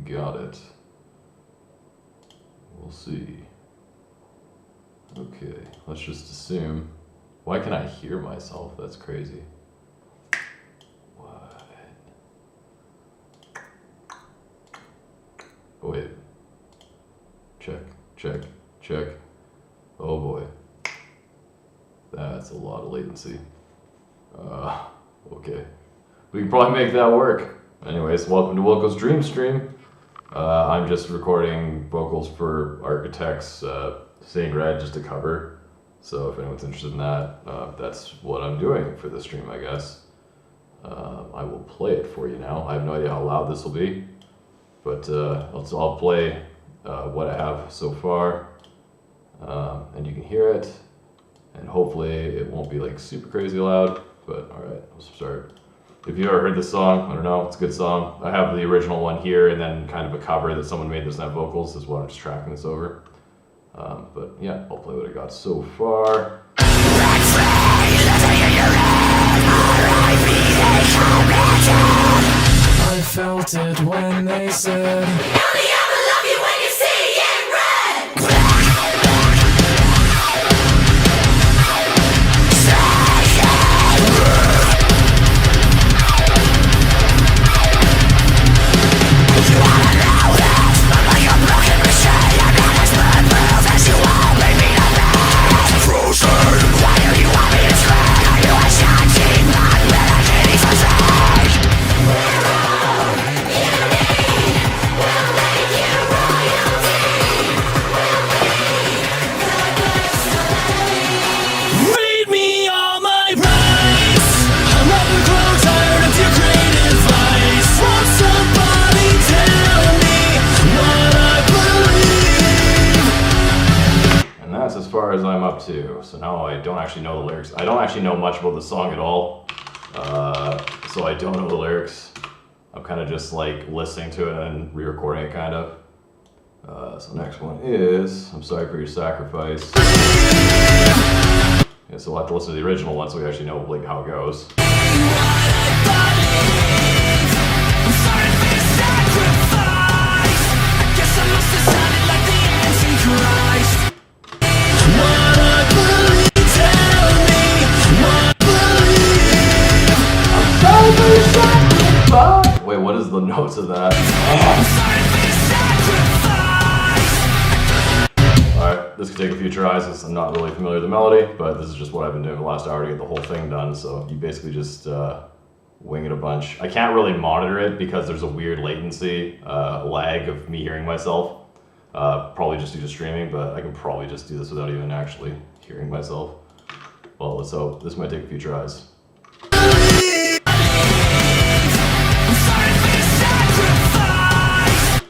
got it. We'll see. Okay, let's just assume. Why can I hear myself? That's crazy. What? Oh, wait. Check, check, check. Oh boy. That's a lot of latency. Okay. We can probably make that work. Anyways, welcome to Wilko's Dream Stream. I'm just recording vocals for Architects, Seeing Red, just a cover. So if anyone's interested in that, that's what I'm doing for this stream, I guess. I will play it for you now. I have no idea how loud this will be, but I'll play what I have so far, and you can hear it, and hopefully it won't be like super crazy loud, but alright, let's start. If you've ever heard this song, I don't know, it's a good song. I have the original one here, and then kind of a cover that someone made that's not vocals is what I'm just tracking this over. But yeah, I'll play what I got so far. I felt it when they said as far as I'm up to. So now I don't actually know the lyrics. I don't actually know much about the song at all. So I don't know the lyrics. I'm kind of just like listening to it and re-recording it kind of. So next one is I'm Sorry for Your Sacrifice. Yeah, so we'll have to listen to the original one so we actually know like how it goes. Wait, what is the notes of that? Alright, this could take a few tries since I'm not really familiar with the melody, but this is just what I've been doing the last hour to get the whole thing done, so you basically just wing it a bunch. I can't really monitor it because there's a weird latency lag of me hearing myself. Probably just due to streaming, but I can probably just do this without even actually hearing myself. Well, let's hope. This might take a few tries.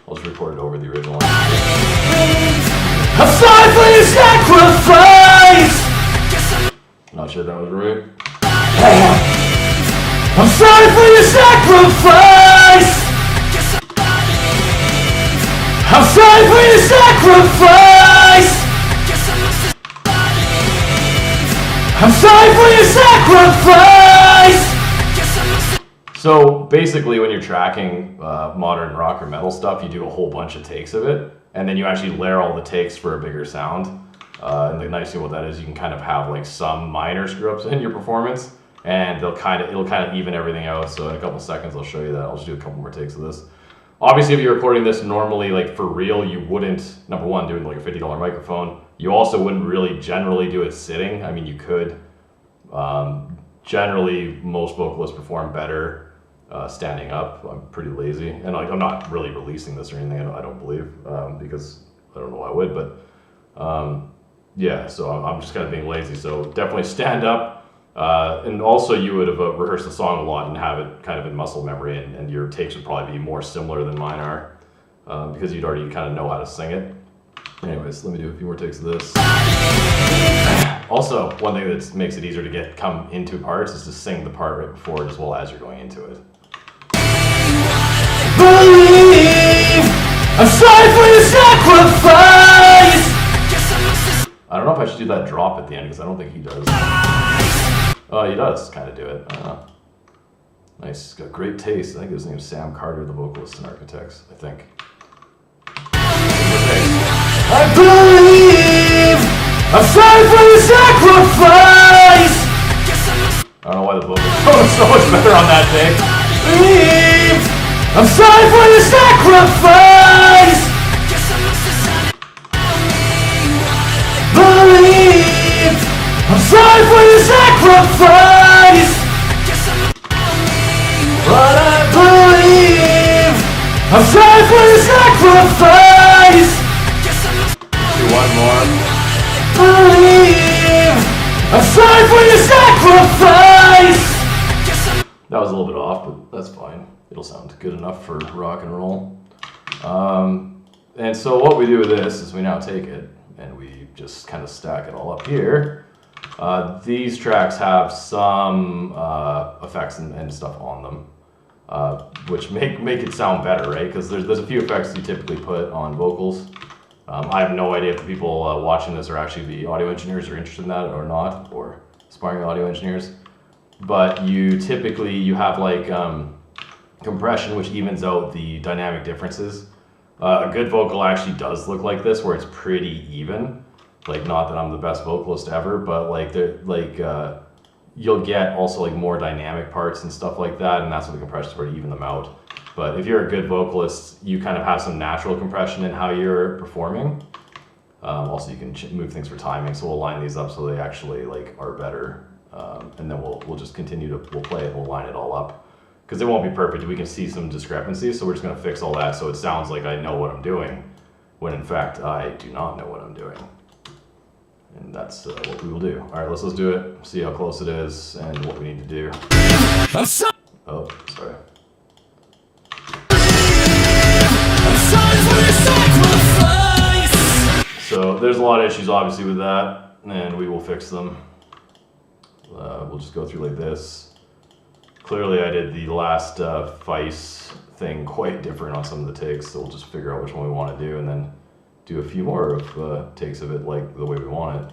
I'll just record it over the original one. I'm sorry for your sacrifice! Not sure that was right. I'm sorry for your sacrifice! I'm sorry for your sacrifice! I'm sorry for your sacrifice! So basically when you're tracking modern rock or metal stuff, you do a whole bunch of takes of it, and then you actually layer all the takes for a bigger sound. And the nice thing about that is you can kind of have like some minor screw-ups in your performance, and it'll kind of even everything out. So in a couple seconds I'll show you that. I'll just do a couple more takes of this. Obviously, if you're recording this normally, like for real, you wouldn't, number one, do it like a $50 microphone. You also wouldn't really generally do it sitting. I mean, you could. Generally, most vocalists perform better standing up. I'm pretty lazy. And like, I'm not really releasing this or anything, I don't believe, because I don't know why I would, but yeah, so I'm just kind of being lazy. So definitely stand up. And also you would have rehearsed the song a lot and have it kind of in muscle memory, and your takes would probably be more similar than mine are, because you'd already kind of know how to sing it. Anyways, let me do a few more takes of this. Also, one thing that makes it easier to come into parts is to sing the part right before it as well as you're going into it. Believe I'm sorry for your sacrifice! I don't know if I should do that drop at the end because I don't think he does. Oh, he does kind of do it. I don't know. Nice. He's got great taste. I think his name's Sam Carter, the vocalist in Architects. I think. I believe I'm sorry for the sacrifice. I don't know why the vocal was so much better on that day. Believe I'm sorry for the sacrifice. Believe I'm sorry for the sacrifice. But I believe I'm sorry for the sacrifice. Do one more. Believe I'm sorry for your sacrifice. That was a little bit off, but that's fine. It'll sound good enough for rock and roll. And so what we do with this is we now take it and we just kind of stack it all up here. These tracks have some effects and stuff on them, which make it sound better, right? Because there's a few effects you typically put on vocals. I have no idea if the people watching this are actually the audio engineers or interested in that or not, or aspiring audio engineers. But you have like compression, which evens out the dynamic differences. A good vocal actually does look like this, where it's pretty even. Like, not that I'm the best vocalist ever, but like you'll get also like more dynamic parts and stuff like that, and that's what the compression is for, to even them out. But if you're a good vocalist, you kind of have some natural compression in how you're performing. Also, you can move things for timing, so we'll line these up so they actually like are better, and then we'll just continue to play it. We'll line it all up because it won't be perfect. We can see some discrepancies, so we're just gonna fix all that so it sounds like I know what I'm doing, when in fact I do not know what I'm doing. And that's what we will do. All right, let's do it. See how close it is and what we need to do. Oh, sorry. So there's a lot of issues obviously with that, and we will fix them. We'll just go through like this. Clearly I did the last Vice thing quite different on some of the takes, so we'll just figure out which one we want to do and then do a few more of takes of it like the way we want it.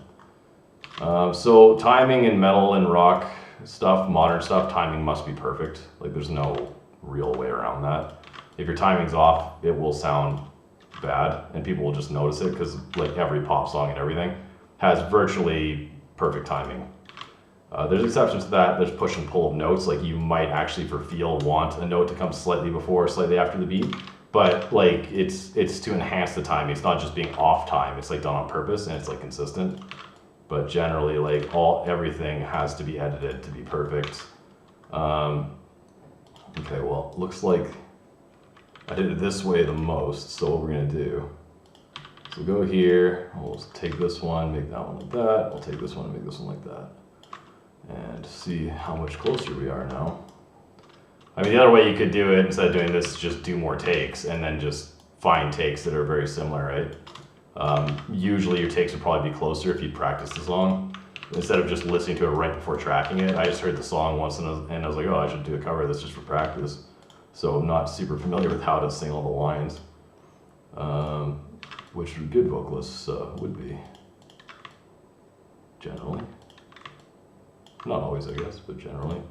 So timing in metal and rock stuff, modern stuff, timing must be perfect. Like, there's no real way around that. If your timing's off, it will sound bad and people will just notice it, because like every pop song and everything has virtually perfect timing. There's exceptions to that. There's push and pull of notes. Like, you might actually for feel want a note to come slightly before or slightly after the beat, but like it's to enhance the timing. It's not just being off time. It's like done on purpose and it's like consistent. But generally, like everything has to be edited to be perfect. Okay, well, looks like I did it this way the most. So what we're gonna do, so go here, we'll take this one, make that one like that. We'll take this one and make this one like that. And see how much closer we are now. I mean, the other way you could do it instead of doing this is just do more takes and then just find takes that are very similar, right? Usually your takes would probably be closer if you practice the song. Instead of just listening to it right before tracking it, I just heard the song once and I was like, oh, I should do a cover of this just for practice. So I'm not super familiar with how to sing all the lines, which good vocalists would be, generally. Not always, I guess, but generally.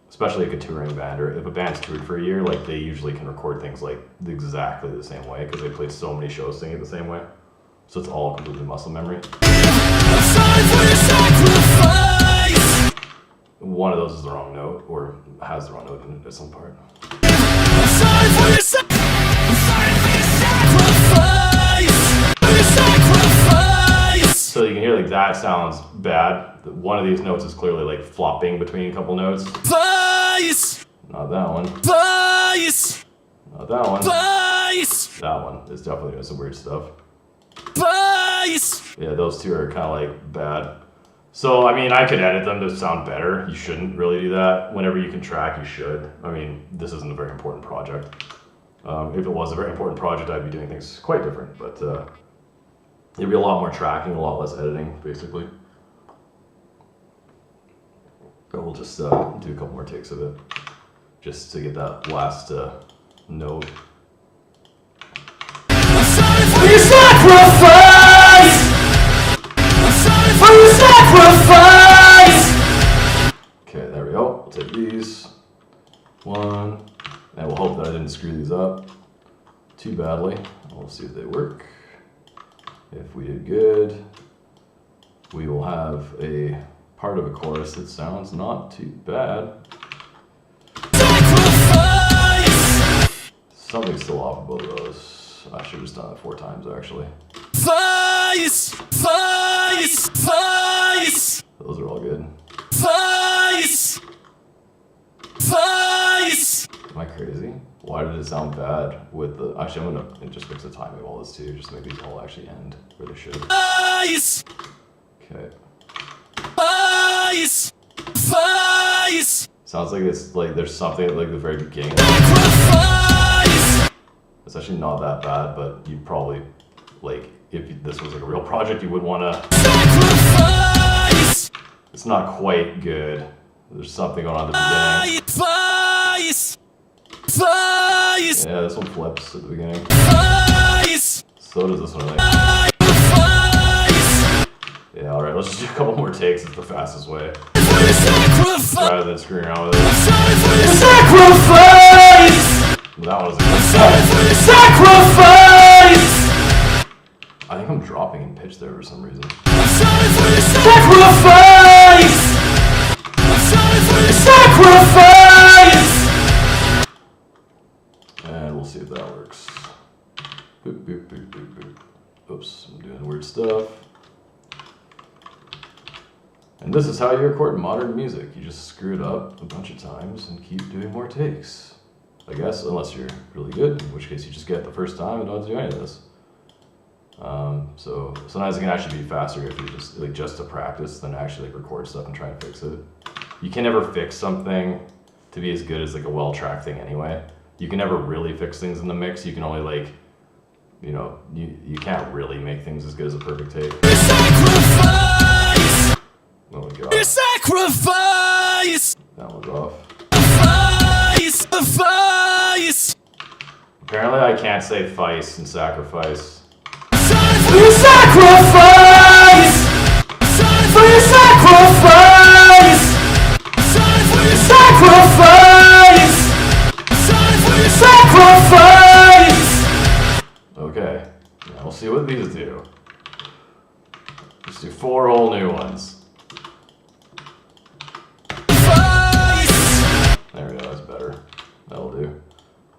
Especially like a touring band, or if a band's toured for a year, like they usually can record things like exactly the same way because they played so many shows singing it the same way. So it's all completely muscle memory. One of those is the wrong note, or has the wrong note in it at some part. So you can hear like that sounds bad. One of these notes is clearly like flopping between a couple notes. Not that one. Not that one. That one is definitely doing some weird stuff. Yeah, those two are kind of like bad. So, I mean, I could edit them to sound better. You shouldn't really do that. Whenever you can track, you should. I mean, this isn't a very important project. If it was a very important project, I'd be doing things quite different. But it'd be a lot more tracking, a lot less editing, basically. But we'll just do a couple more takes of it, just to get that last note. For your sacrifice! For your sacrifice! Okay, there we go. We'll take these. these up too badly. We'll see if they work. If we did good, we will have a part of a chorus that sounds not too bad. Something's still off of both of those. I should have just done it 4 times actually. Those are all good. Am I crazy? Why did it sound bad with the... Actually, I'm gonna just fix the timing of all this too, just to make these all actually end where they should. Okay. Sounds like it's like there's something at like the very beginning. It's actually not that bad, but you'd probably, like, if this was like a real project, you would wanna... It's not quite good. There's something going on at the beginning. Yeah, this one flips at the beginning. So does this one, I think. Yeah, alright, let's just do a couple more takes. It's the fastest way. Rather than screwing around with it. Sacrifice! That one was a good sacrifice! I think I'm dropping in pitch there for some reason. Sacrifice! Sacrifice! And we'll see if that works. Boop, boop, boop, boop, boop. Oops, I'm doing weird stuff. And this is how you record modern music. You just screw it up a bunch of times and keep doing more takes. I guess, unless you're really good, in which case you just get it the first time and don't have to do any of this. So sometimes it can actually be faster if you just to practice than actually like record stuff and try and fix it. You can never fix something to be as good as like a well-tracked thing anyway. You can never really fix things in the mix. You can only like, you know, you can't really make things as good as a perfect take. Oh my god. Sacrifice! That one's off. Apparently I can't say feist and sacrifice. For sacrifice! For sacrifice! Sacrifice! Sacrifice! Okay, now we'll see what these do. Let's do 4 whole new ones. There we go, that's better. That'll do.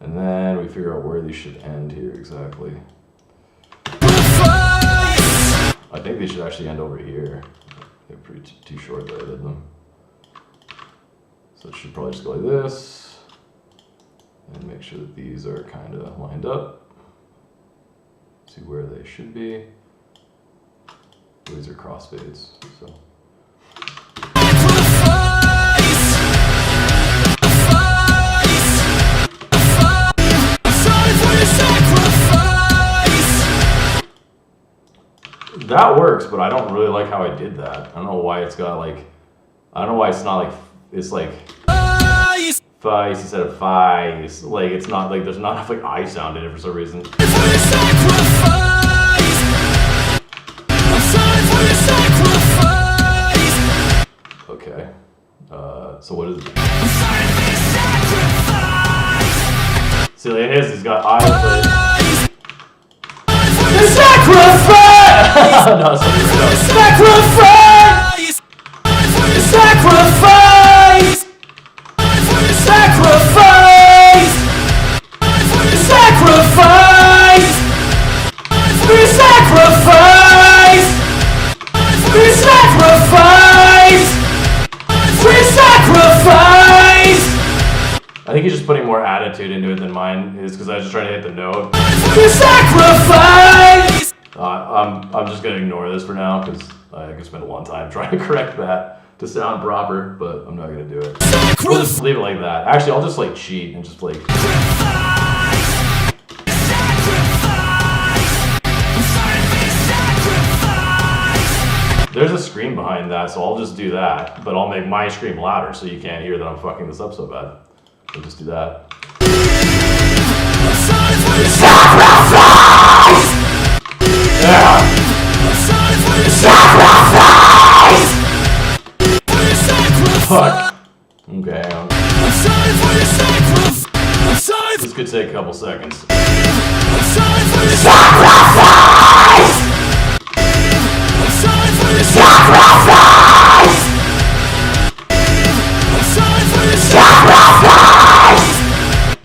And then we figure out where these should end here exactly. I think they should actually end over here. They're pretty too short that I did them. So it should probably just go like this. And make sure that these are kind of lined up. See where they should be. These are crossfades, so. That works, but I don't really like how I did that. I don't know why it's got like, I don't know why it's not like, it's like feist instead of feist. Like it's not like, there's not enough like I sound in it for some reason. Okay, so what is it? See, like it is, he's got eyes like... No, sacrifice! Sacrifice! Sacrifice! Sacrifice! Sacrifice! Sacrifice! Sacrifice! I think he's just putting more attitude into it than mine is because I was just trying to hit the note. Sacrifice! I'm just gonna ignore this for now because I could spend a long time trying to correct that to sound proper, but I'm not gonna do it. We'll just leave it like that. Actually, I'll just like cheat and just like. There's a scream behind that, so I'll just do that, but I'll make my scream louder so you can't hear that I'm fucking this up so bad. We'll just do that. Sacrifice! Yeah. Sacrifice! Fuck. Okay. This could take a couple seconds.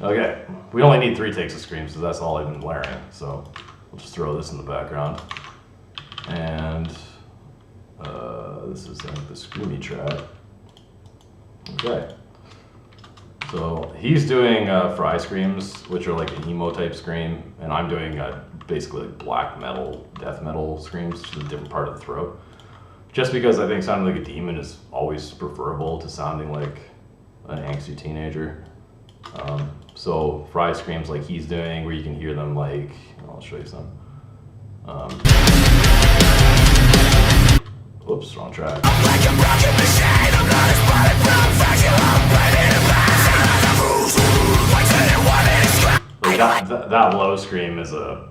Okay, we only need 3 takes of screams, so that's all I've been layering. So we'll just throw this in the background. And this is the screamy track. Okay. So he's doing fry screams, which are like an emo type scream, and I'm doing basically like black metal, death metal screams, which is a different part of the throat. Just because I think sounding like a demon is always preferable to sounding like an angsty teenager. So fry screams like he's doing, where you can hear them like, I'll show you some. Whoops, wrong track. Like a broken machine, I'm not as like that low scream is a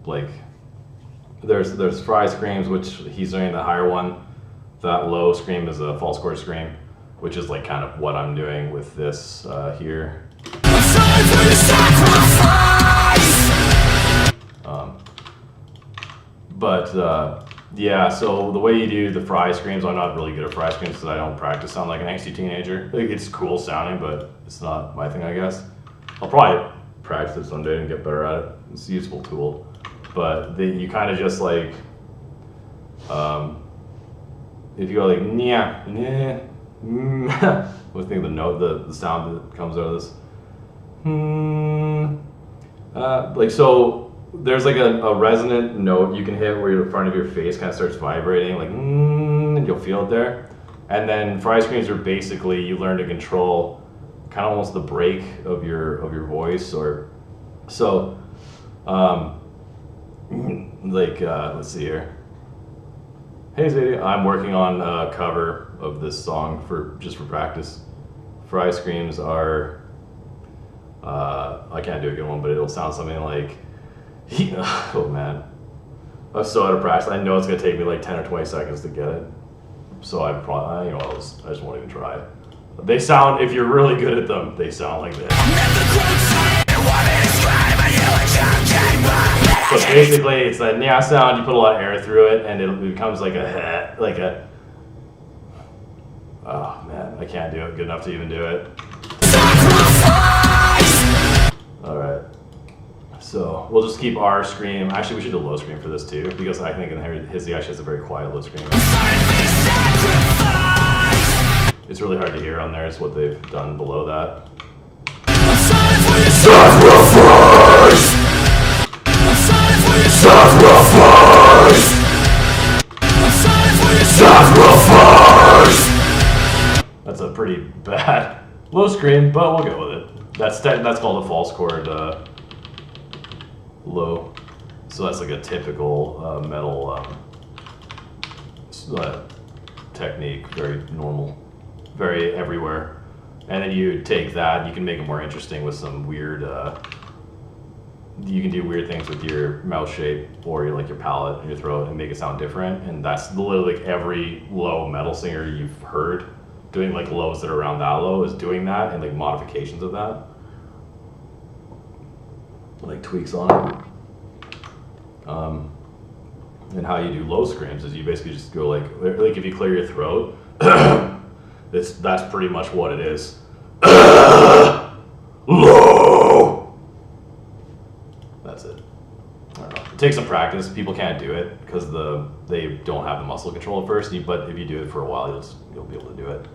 like there's fry screams, which he's doing the higher one. That low scream is a false chord scream, which is like kind of what I'm doing with this here. Yeah, so the way you do the fry screams, I'm not really good at fry screams because I don't practice sound like an angsty teenager. Like, it's cool sounding, but it's not my thing, I guess. I'll probably practice it someday and get better at it. It's a useful tool. But you kind of just like, if you go like, nya, nya, what do you think the note, the sound that comes out of this? Like, so there's like a resonant note you can hit where the front of your face kind of starts vibrating, like, and you'll feel it there. And then fry screams are basically, you learn to control kind of almost the break of your voice, or so. Let's see here. Hey Zadie, I'm working on a cover of this song just for practice. Fry screams are, I can't do a good one, but it'll sound something like, oh man, I'm so out of practice. I know it's gonna take me like 10 or 20 seconds to get it. So I probably, I just won't even try. They sound, if you're really good at them, they sound like this. So basically, it's that nya sound. You put a lot of air through it, and it becomes like a. Oh man, I can't do it good enough to even do it. All right. So we'll just keep our scream. Actually, we should do a low scream for this too, because I think he actually has a very quiet low scream. It's really hard to hear on there. It's what they've done below that. That's a pretty bad low scream, but we'll go with it. That's called a false chord low. So that's like a typical metal technique, very normal, very everywhere. And then you take that, you can make it more interesting with some weird, you can do weird things with your mouth shape or your palate and your throat and make it sound different. And that's literally like every low metal singer you've heard doing like lows that are around that low is doing that, and like modifications of that. Like tweaks on it. And how you do low screams is you basically just go like if you clear your throat, that's pretty much what it is. Low. That's it. I don't know. It takes some practice. People can't do it because they don't have the muscle control at first. But if you do it for a while, you'll be able to do it.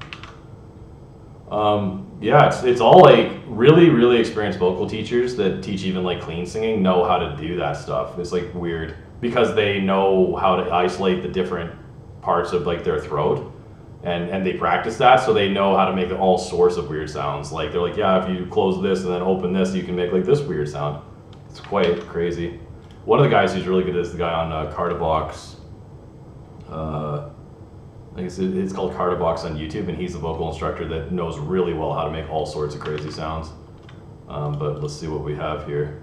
Yeah, it's all like really, really experienced vocal teachers that teach even like clean singing know how to do that stuff. It's like weird because they know how to isolate the different parts of like their throat, and they practice that, so they know how to make all sorts of weird sounds. Like they're like, yeah, if you close this and then open this, you can make like this weird sound. It's quite crazy. One of the guys who's really good is the guy on Cardabox. I think it's called Cardabox on YouTube, and he's a vocal instructor that knows really well how to make all sorts of crazy sounds. But let's see what we have here.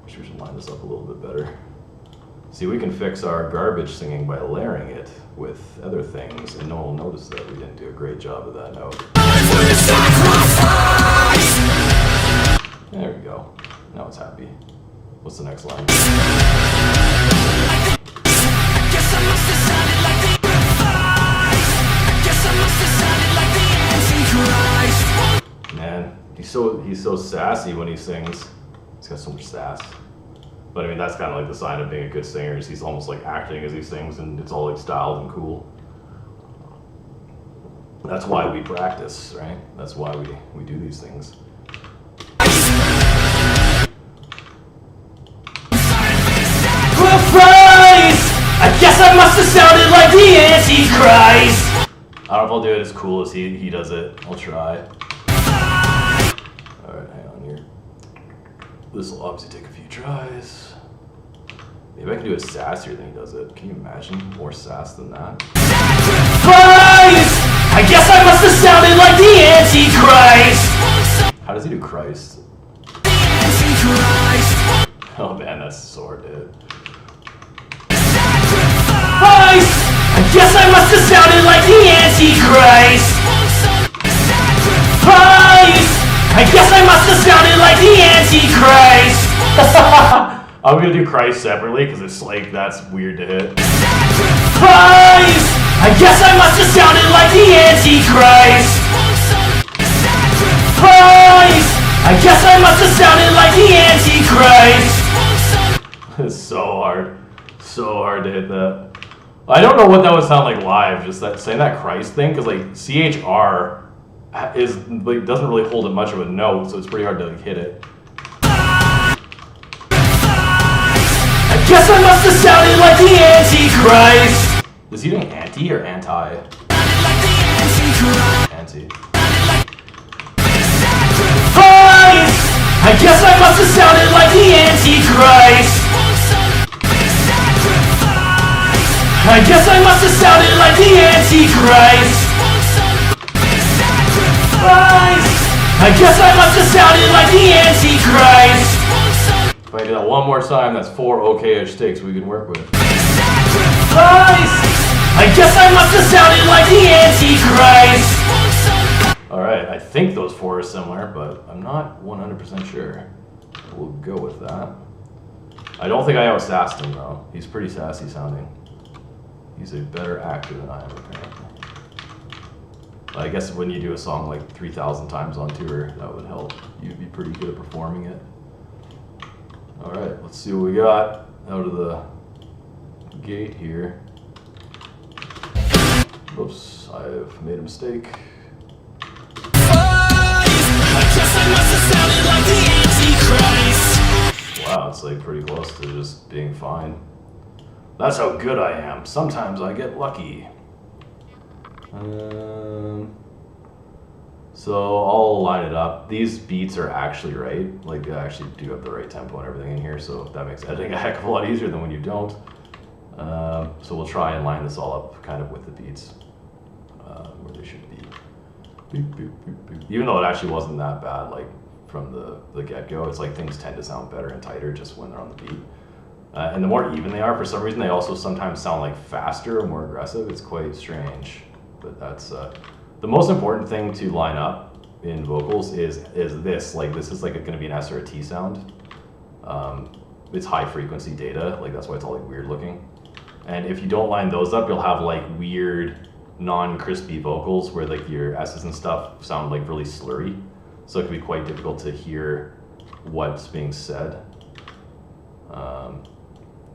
Wish we should line this up a little bit better. See, we can fix our garbage singing by layering it with other things, and no one will notice that we didn't do a great job of that note. There we go. Now it's happy. What's the next line? Man, he's so sassy when he sings. He's got so much sass. But I mean, that's kind of like the sign of being a good singer, is he's almost like acting as he sings, and it's all like styled and cool. That's why we practice, right? That's why we do these things. I guess I must have sounded like the Antichrist. I don't know if I'll do it as cool as he does it. I'll try. Alright, hang on here. This will obviously take a few tries. Maybe I can do it sassier than he does it. Can you imagine more sass than that? Christ! I guess I must have sounded like the Antichrist! How does he do Christ? Oh man, that's so hard to hit. Christ! I guess I must have sounded like the Antichrist! Christ! I guess I must have sounded like the Antichrist! I'm gonna do Christ separately because it's like, that's weird to hit. Christ! I guess I must have sounded like the Antichrist! Christ! I guess I must have sounded like the Antichrist! It's so hard. So hard to hit that. I don't know what that would sound like live, just that saying that Christ thing, because like CHR is like doesn't really hold it much of a note, so it's pretty hard to like, hit it. I guess I must have sounded like the Antichrist! Is he doing anti or anti? Anti. Christ! I guess I must have sounded like the Antichrist! I guess I must have sounded like the Antichrist! Christ! I guess I must have sounded like the Antichrist! If I do that one more time, that's 4 okay-ish takes we can work with. Christ! I guess I must have sounded like the Antichrist! Alright, I think those 4 are similar, but I'm not 100% sure. We'll go with that. I don't think I out-sassed him though. He's pretty sassy sounding. He's a better actor than I am, apparently. But I guess when you do a song like 3,000 times on tour, that would help. You'd be pretty good at performing it. Alright, let's see what we got out of the gate here. Whoops, I've made a mistake. Wow, it's like pretty close to just being fine. That's how good I am. Sometimes I get lucky. So I'll line it up. These beats are actually right. Like they actually do have the right tempo and everything in here, so that makes editing a heck of a lot easier than when you don't. So we'll try and line this all up kind of with the beats where they should be. Boop, boop, boop, boop. Even though it actually wasn't that bad, like from the get-go, it's like things tend to sound better and tighter just when they're on the beat. And the more even they are, for some reason, they also sometimes sound like faster or more aggressive. It's quite strange, but that's the most important thing to line up in vocals is this. Like this is like going to be an S or a T sound. It's high frequency data, like that's why it's all like weird looking. And if you don't line those up, you'll have like weird non-crispy vocals where like your S's and stuff sound like really slurry. So it can be quite difficult to hear what's being said.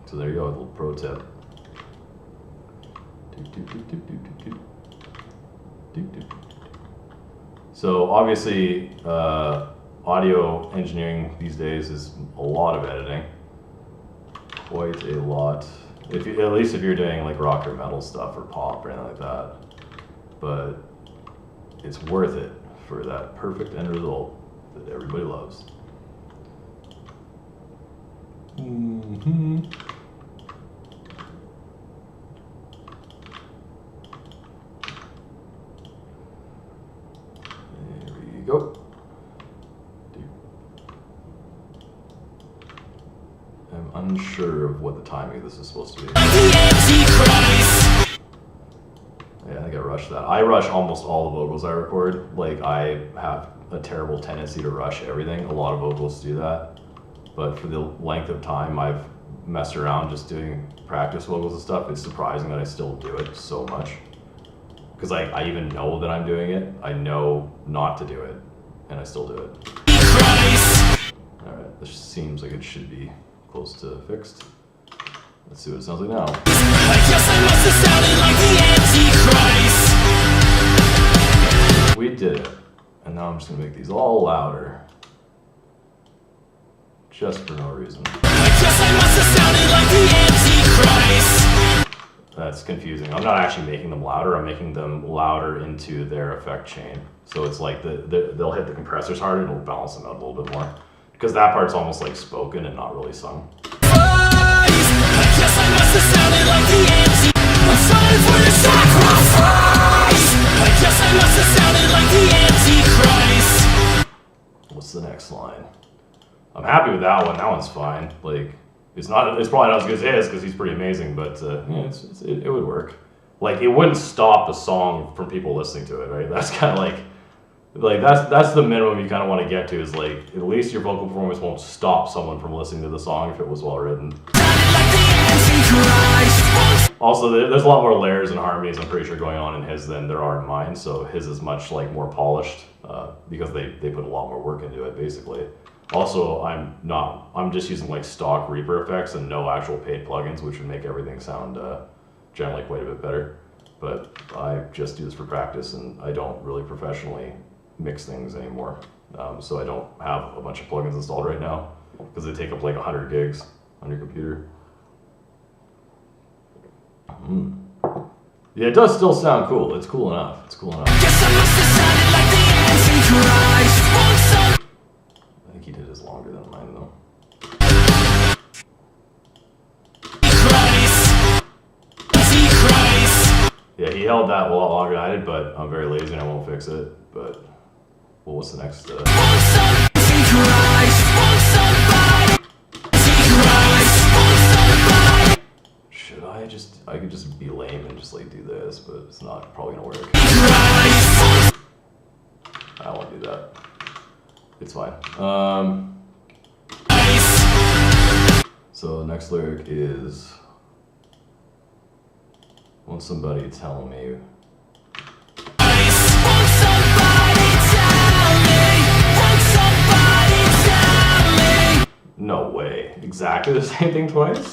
So there you go, a little pro tip. So obviously, audio engineering these days is a lot of editing. Quite a lot. If you, at least if you're doing like rock or metal stuff or pop or anything like that. But it's worth it for that perfect end result that everybody loves. There we go. I'm unsure of what the timing of this is supposed to be. Yeah, I think I rushed that. I rush almost all the vocals I record. Like, I have a terrible tendency to rush everything. A lot of vocals do that. But for the length of time I've messed around just doing practice vocals and stuff, it's surprising that I still do it so much. Because I even know that I'm doing it. I know not to do it, and I still do it. Alright, this seems like it should be close to fixed. Let's see what it sounds like now. I guess I must have sounded like the Antichrist. We did it. And now I'm just gonna make these all louder. Just for no reason. I guess I must have sounded like the Antichrist. That's confusing. I'm not actually making them louder, I'm making them louder into their effect chain. So it's like they'll hit the compressors harder and it'll balance them out a little bit more. Because that part's almost like spoken and not really sung. I guess I must have sounded like the Antichrist. I'm sorry for the sacrifice. I guess I must have sounded like the Antichrist. What's the next line? I'm happy with that one. That one's fine. Like, it's probably not as good as his because he's pretty amazing, but yeah, it would work. Like, it wouldn't stop the song from people listening to it, right? That's kind of like that's the minimum you kind of want to get to, is like at least your vocal performance won't stop someone from listening to the song if it was well written. Also, there's a lot more layers and harmonies, I'm pretty sure, going on in his than there are in mine, so his is much like more polished because they put a lot more work into it, basically. Also, I'm just using like stock Reaper effects and no actual paid plugins, which would make everything sound generally quite a bit better. But I just do this for practice, and I don't really professionally mix things anymore. So I don't have a bunch of plugins installed right now because they take up like 100 gigs on your computer. Yeah, it does still sound cool. It's cool enough. It's cool enough. I think he did his longer than mine though. Yeah, he held that a lot longer than I did, but I'm very lazy and I won't fix it. But, well, what's the next? Should I could just be lame and just like do this, but it's not probably gonna work. I won't do that. It's fine. So the next lyric is, won't somebody tell me? No way. Exactly the same thing twice?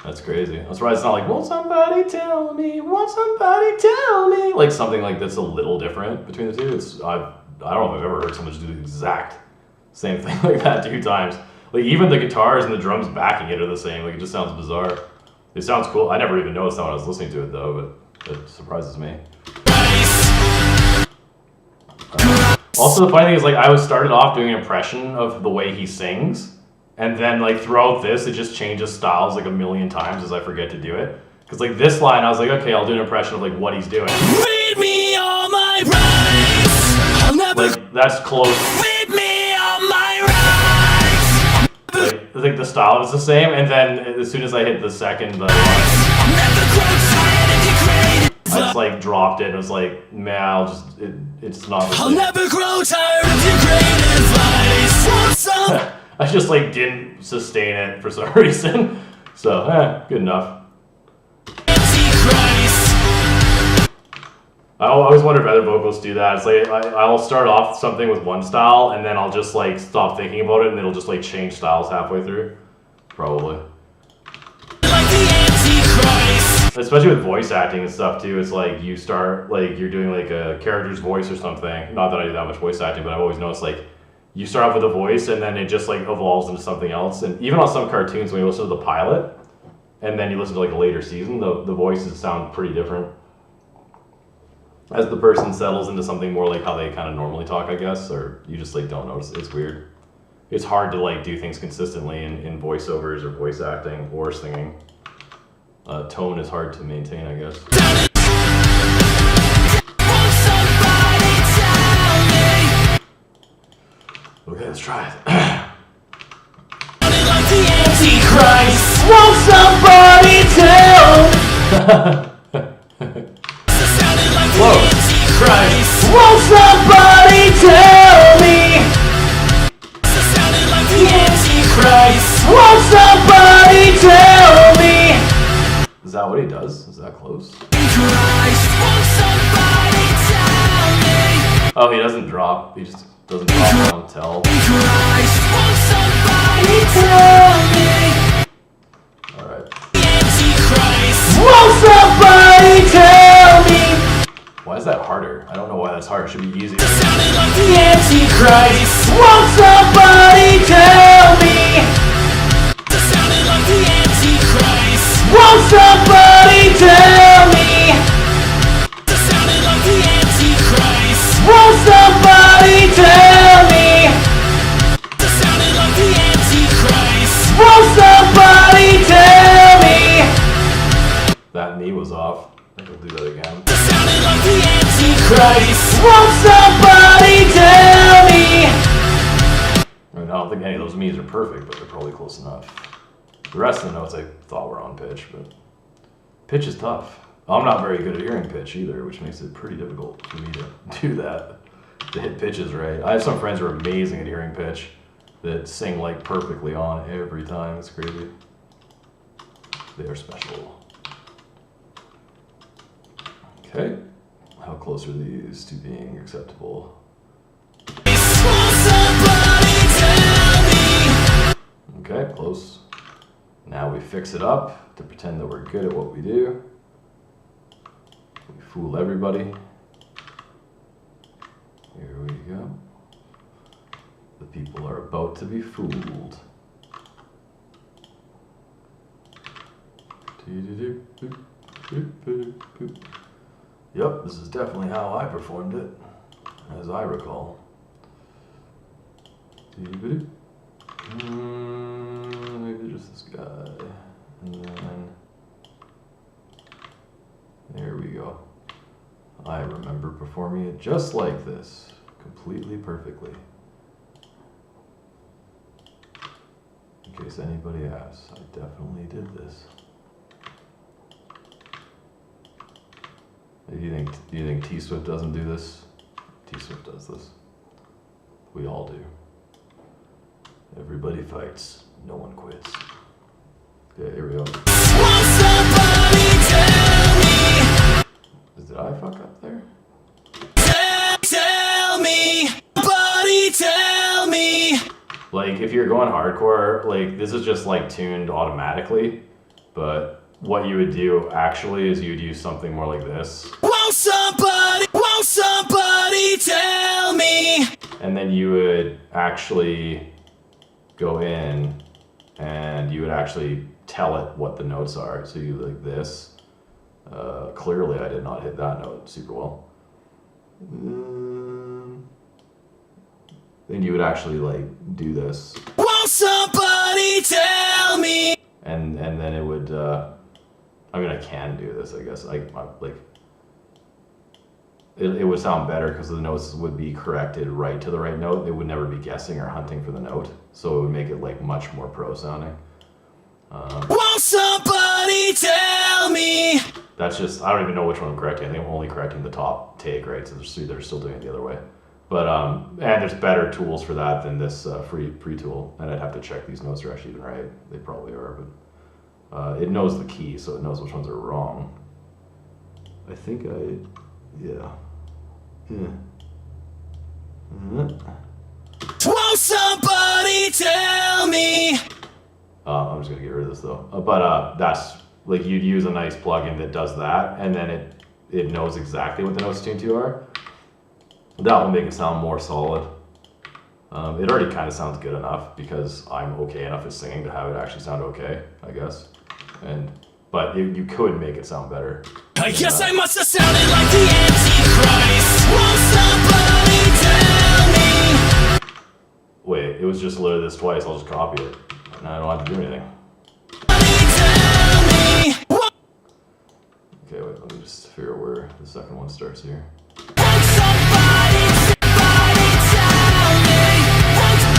That's crazy. I'm surprised it's not like, won't somebody tell me? Won't somebody tell me? Like something like that's a little different between the two. I don't know if I've ever heard someone just do the exact same thing like that 2 times. Like even the guitars and the drums backing it are the same. Like it just sounds bizarre. It sounds cool. I never even noticed that when I was listening to it though, but it surprises me. Also, the funny thing is, like, I was started off doing an impression of the way he sings, and then, like, throughout this, it just changes styles, like, a million times as I forget to do it. Because, like, this line, I was like, okay, I'll do an impression of, like, what he's doing. Read me all my rights. I'll never. Like, that's close. Read me all my rights. Like, I think the style is the same, and then as soon as I hit the second, I'll never grow tired of degrading. I just, like, dropped it and was like, man, it's not the I'll same. never grow tired of your great advice. Want some? I just, like, didn't sustain it for some reason. So, good enough. Antichrist. I always wonder if other vocals do that. It's like, I'll start off something with one style, and then I'll just, like, stop thinking about it, and it'll just, like, change styles halfway through. Probably. Like the Antichrist. Especially with voice acting and stuff, too. It's like, you start, like, you're doing, like, a character's voice or something. Not that I do that much voice acting, but I've always noticed, like, you start off with a voice, and then it just, like, evolves into something else. And even on some cartoons, when you listen to the pilot, and then you listen to, like, a later season, the voices sound pretty different. As the person settles into something more like how they kind of normally talk, I guess, or you just, like, don't notice. It's weird. It's hard to, like, do things consistently in voiceovers or voice acting or singing. Tone is hard to maintain, I guess. Okay. let's try it. Like the Antichrist. Won't somebody tell? Sounded like the Antichrist. Won't somebody tell me? Sounded like the Antichrist. Won't somebody tell me? Is that what he does? Is that close? Christ, won't somebody tell me? Oh, he doesn't drop. He just doesn't drop on tell. Christ, won't somebody tell me? Alright. Antichrist, won't somebody tell me? Why is that harder? I don't know why that's hard. It should be easier. Sounded like the Antichrist. Won't somebody tell me? Sounded like the Antichrist. Won't somebody tell me? Sounded like the Antichrist. Won't somebody tell me? Sounded like the Antichrist. Won't somebody tell me? That knee was off. I think I'll do that again. Sounded like the Antichrist. Won't somebody tell me? I mean, I don't think any of those me's are perfect, but they're probably close enough. The rest of the notes I thought were on pitch, but pitch is tough. I'm not very good at hearing pitch either, which makes it pretty difficult for me to do that, to hit pitches right. I have some friends who are amazing at hearing pitch that sing like perfectly on every time. It's crazy. They are special. Okay, how close are these to being acceptable? Okay, close. Now we fix it up to pretend that we're good at what we do. We fool everybody. Here we go. The people are about to be fooled. Yep, this is definitely how I performed it, as I recall. Maybe just this guy, and then there we go. I remember performing it just like this, completely perfectly. In case anybody asks, I definitely did this. Do you think T-Swift doesn't do this? T-Swift does this. We all do. Everybody fights, no one quits. Okay, here we go. Did I fuck up there? Tell me, buddy, tell me. Like, if you're going hardcore, like, this is just, like, tuned automatically, but what you would do, actually, is you'd use something more like this. Won't somebody tell me? And then you would actually go in, and you would actually tell it what the notes are. So you like this. Clearly, I did not hit that note super well. Then you would actually like do this. Won't somebody tell me? And then it would. I mean, I can do this. I guess I like. It would sound better because the notes would be corrected right to the right note. They would never be guessing or hunting for the note, so it would make it like much more pro sounding. Won't somebody tell me? That's just, I don't even know which one I'm correcting. I think I'm only correcting the top take, right? So they're still doing it the other way. But, and there's better tools for that than this free tool. And I'd have to check these notes are actually even right. They probably are, but it knows the key, so it knows which ones are wrong. I think yeah. Won't somebody tell me? I'm just gonna get rid of this though. But that's, like, you'd use a nice plugin that does that, and then it knows exactly what the notes tuned to are. That will make it sound more solid. It already kind of sounds good enough because I'm okay enough at singing to have it actually sound okay, I guess. But you could make it sound better. I guess I must have sounded like the Antichrist. Won't somebody tell me? Wait, it was just literally this twice. I'll just copy it. Now I don't have to do anything. Okay, wait, let me just figure out where the second one starts here. Somebody tell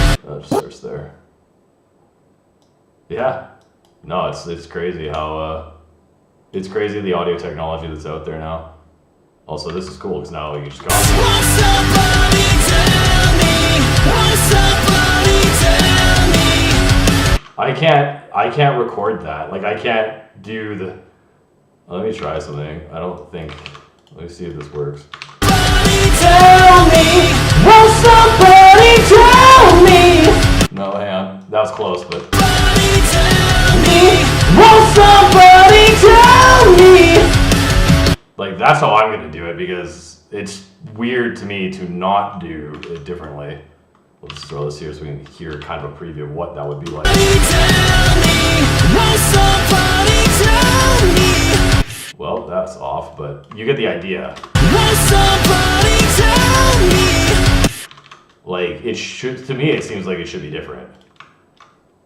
me. No, it's crazy how it's crazy the audio technology that's out there now. Also, this is cool because now you just go. Won't somebody tell me? Won't somebody tell me? I can't record that. Like I can't do the. Let me try something. I don't think. Let me see if this works. Tell me, won't somebody tell me? No, hang on. That was close, but. Won't somebody tell me? Like that's how I'm gonna do it because it's weird to me to not do it differently. Let's throw this here so we can hear kind of a preview of what that would be like. Won't somebody tell me? Well, that's off, but you get the idea. Won't somebody tell me? Like it should, to me, it seems like it should be different.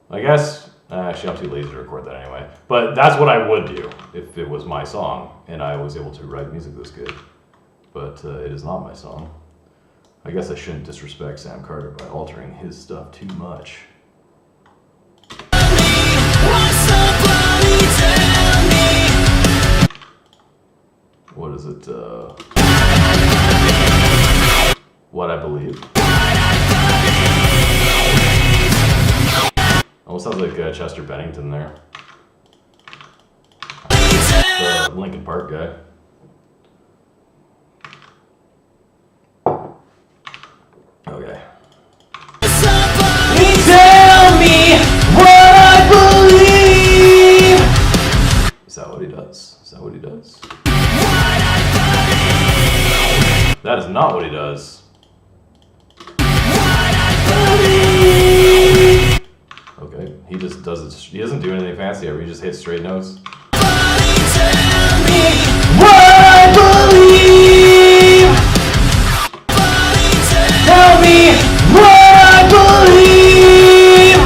I guess. Actually, I'm too lazy to record that anyway. But that's what I would do if it was my song and I was able to write music this good. But it is not my song. I guess I shouldn't disrespect Sam Carter by altering his stuff too much. Won't somebody tell me? What is it? What I Believe. Almost sounds like Chester Bennington there. The Linkin Park guy. Okay. Somebody tell me what I believe. Is that what he does? Is that what he does? That is not what he does. Okay, he just does it. He doesn't do anything fancy ever. He just hits straight notes. Tell me what I believe. Tell me what I believe.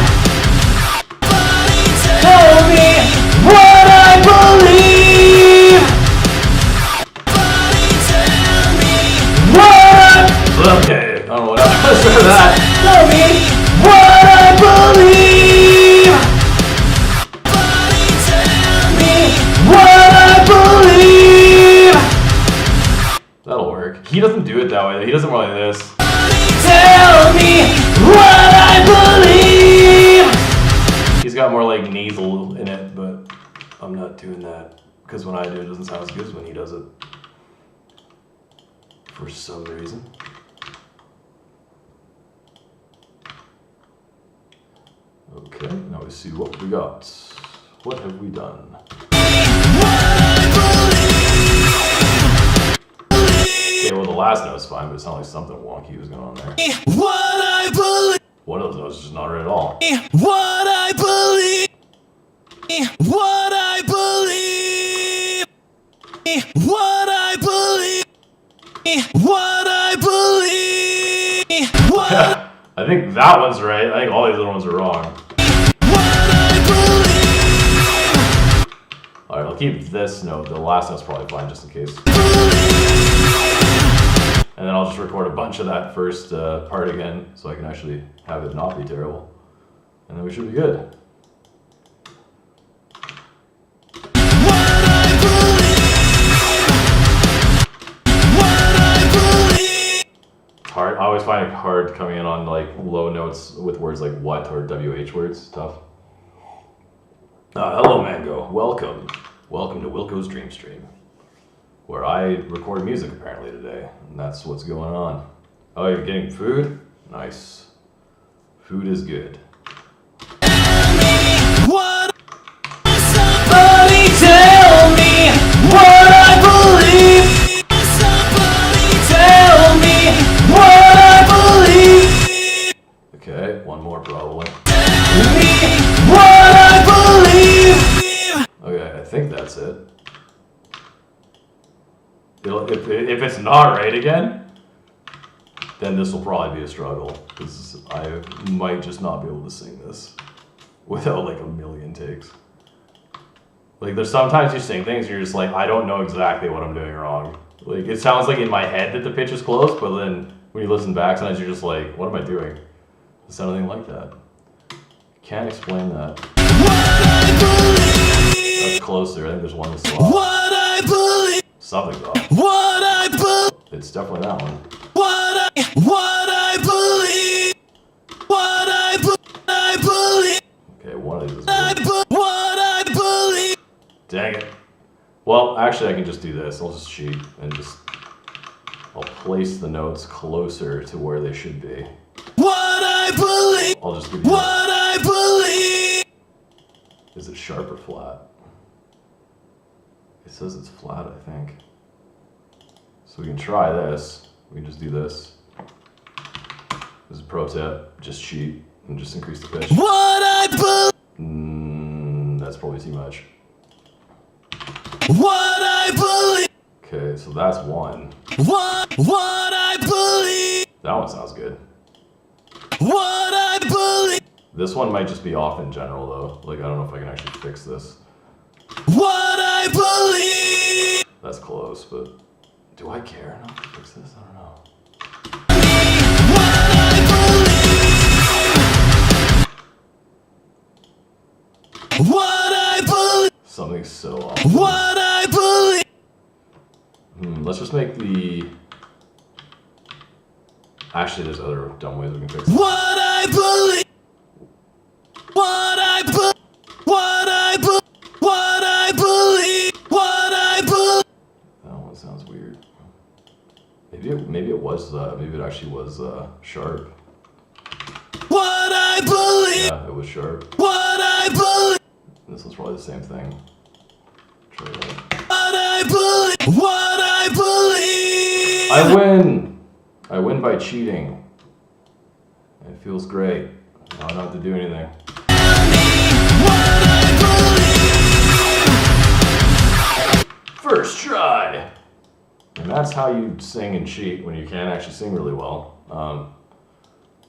Tell me what I believe. Okay, I don't know what else for that. Tell me what I believe. Tell me what I believe. That'll work. He doesn't do it that way. He does it more like this. Tell me what I believe. He's got more like nasal in it, but I'm not doing that because when I do it, it doesn't sound as good as when he does it. For some reason. Okay, now we see what we got. What have we done? Okay, well the last note's fine, but it sounded like something wonky was going on there. What I believe. One of those notes is just not right at all. What I believe. What I believe. What I believe. What I believe. What I think that one's right. I think all these other ones are wrong. I believe. Alright, I'll keep this note. The last note's probably fine just in case. And then I'll just record a bunch of that first part again so I can actually have it not be terrible. And then we should be good. Hard. I always find it hard coming in on like low notes with words like what or WH words. It's tough. Hello, Mango. Welcome. Welcome to Wilko's Dream Stream, where I record music apparently today, and that's what's going on. Oh, you're getting food? Nice. Food is good. What? Somebody tell me what I believe. Somebody tell me what I believe. Okay, one more probably. What I believe. Okay, I think that's it. If it's not right again, then this will probably be a struggle, because I might just not be able to sing this without like a million takes. Like there's sometimes you sing things and you're just like, I don't know exactly what I'm doing wrong. Like it sounds like in my head that the pitch is close, but then when you listen back, sometimes you're just like, what am I doing? It sounds anything like that. Can't explain that. That's closer. I think there's one that's off. What I believe. Something's off. What I believe. It's definitely that one. What I believe. What I believe. Okay, one of these is What I believe. Dang it. Well, actually, I can just do this. I'll just cheat and I'll place the notes closer to where they should be. What I believe. I'll just give you. What I believe. Is it sharp or flat? It says it's flat, I think. So we can try this. We can just do this. This is a pro tip. Just cheat and just increase the pitch. What I believe. That's probably too much. What I believe. Okay, so that's one. What I believe. That one sounds good. What I believe. This one might just be off in general, though. Like, I don't know if I can actually fix this. What I believe. That's close, but do I care enough to fix this? I don't know. What I believe. What I believe. Something's so off. What I believe. Let's just make the... Actually, there's other dumb ways we can fix it. What I believe. What I believe. What I believe. What I believe. What I believe. That one sounds weird. Maybe it was, maybe it actually was, sharp. What I believe. Yeah, it was sharp. What I believe. This was probably the same thing. Try that. What I believe. What I believe. I win! I win by cheating. It feels great. I don't have to do anything. What I believe. First try! And that's how you sing and cheat when you can't actually sing really well.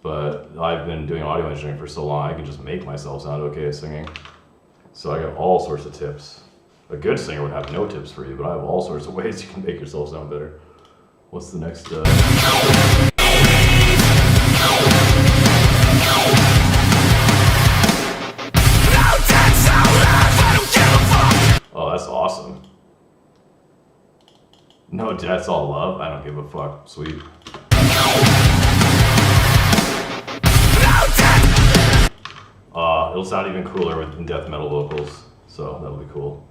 But I've been doing audio engineering for so long, I can just make myself sound okay at singing. So I got all sorts of tips. A good singer would have no tips for you, but I have all sorts of ways you can make yourself sound better. What's the next? Oh, that's awesome. No deaths, all love. I don't give a fuck. Sweet. It'll sound even cooler with death metal vocals, so that'll be cool.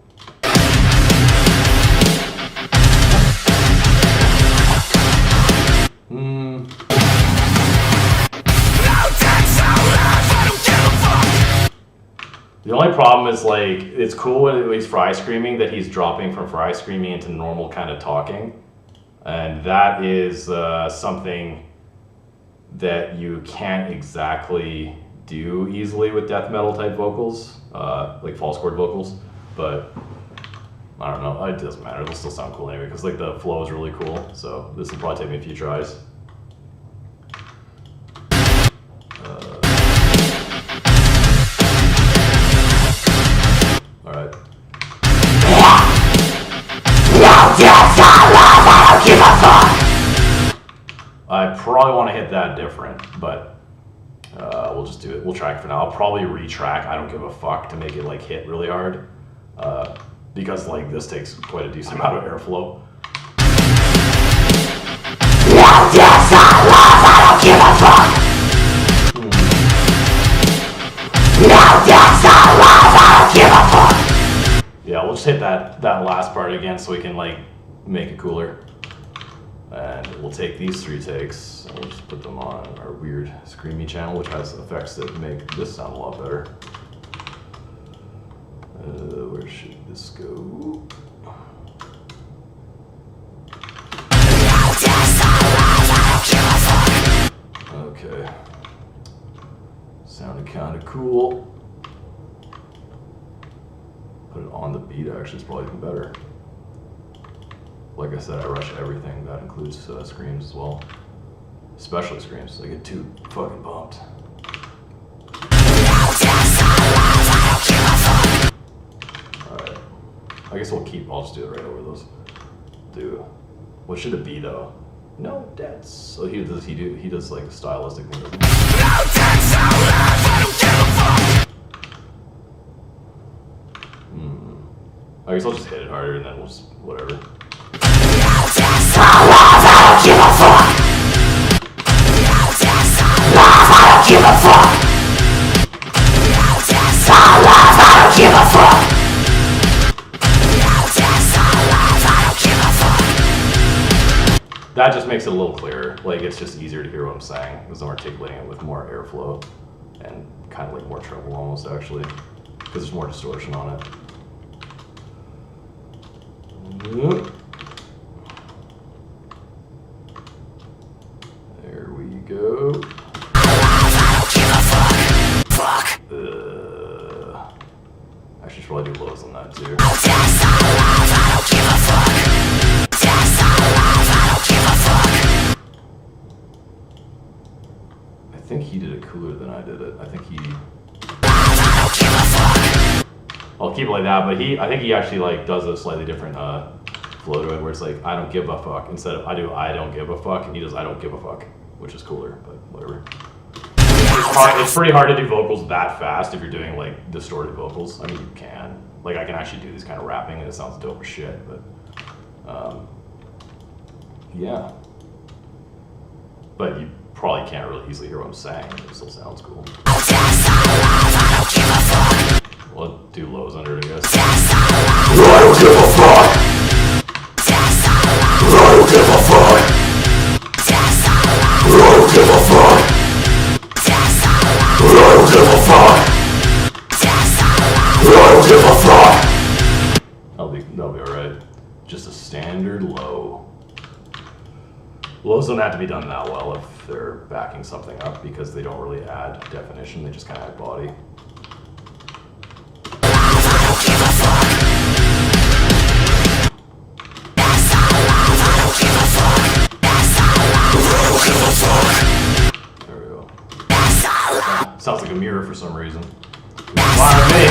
The only problem is, like, it's cool when he's fry screaming that he's dropping from fry screaming into normal kind of talking. And that is something that you can't exactly do easily with death metal type vocals, like false chord vocals. But I don't know, it doesn't matter, it'll still sound cool anyway, because like the flow is really cool. So this will probably take me a few tries. Alright. I probably want to hit that different, but we'll just do it. We'll track for now. I'll probably retrack. I don't give a fuck to make it like hit really hard, because like this takes quite a decent amount of airflow. Yeah, we'll just hit that last part again so we can like make it cooler. And we'll take these 3 takes and we'll just put them on our weird screamy channel, which has effects that make this sound a lot better. Where should this go? Okay. Sounded kind of cool. Put it on the beat actually is probably even better. Like I said, I rush everything. That includes screams as well. Especially screams. I get too fucking pumped. Alright. I guess I'll just do it right over those. What should it be though? No deaths. So he does like a stylistic thing. I guess I'll just hit it harder and then we'll just, whatever. That just makes it a little clearer. Like, it's just easier to hear what I'm saying because I'm articulating it with more airflow and kind of like more treble almost, actually, because there's more distortion on it. There we go. I should probably do lows on that too. I think he did it cooler than I did it. I think he... I'll keep it like that, but I think he actually like does a slightly different flow to it where it's like, I don't give a fuck, instead of I don't give a fuck, and he does I don't give a fuck, which is cooler, but whatever. It's pretty hard to do vocals that fast if you're doing like distorted vocals. I mean, you can. Like, I can actually do this kind of rapping and it sounds dope as shit, but yeah. But you probably can't really easily hear what I'm saying. It still sounds cool. Well, do lows under it, I guess. I don't give a fuck! I don't give a fuck! I don't give a fuck! I don't give a fuck! I don't give a fuck! That'll be alright. Just a standard low. Lows don't have to be done that well if they're backing something up because they don't really add definition, they just kind of add body. There we go. Sounds like a mirror for some reason. Fine with me.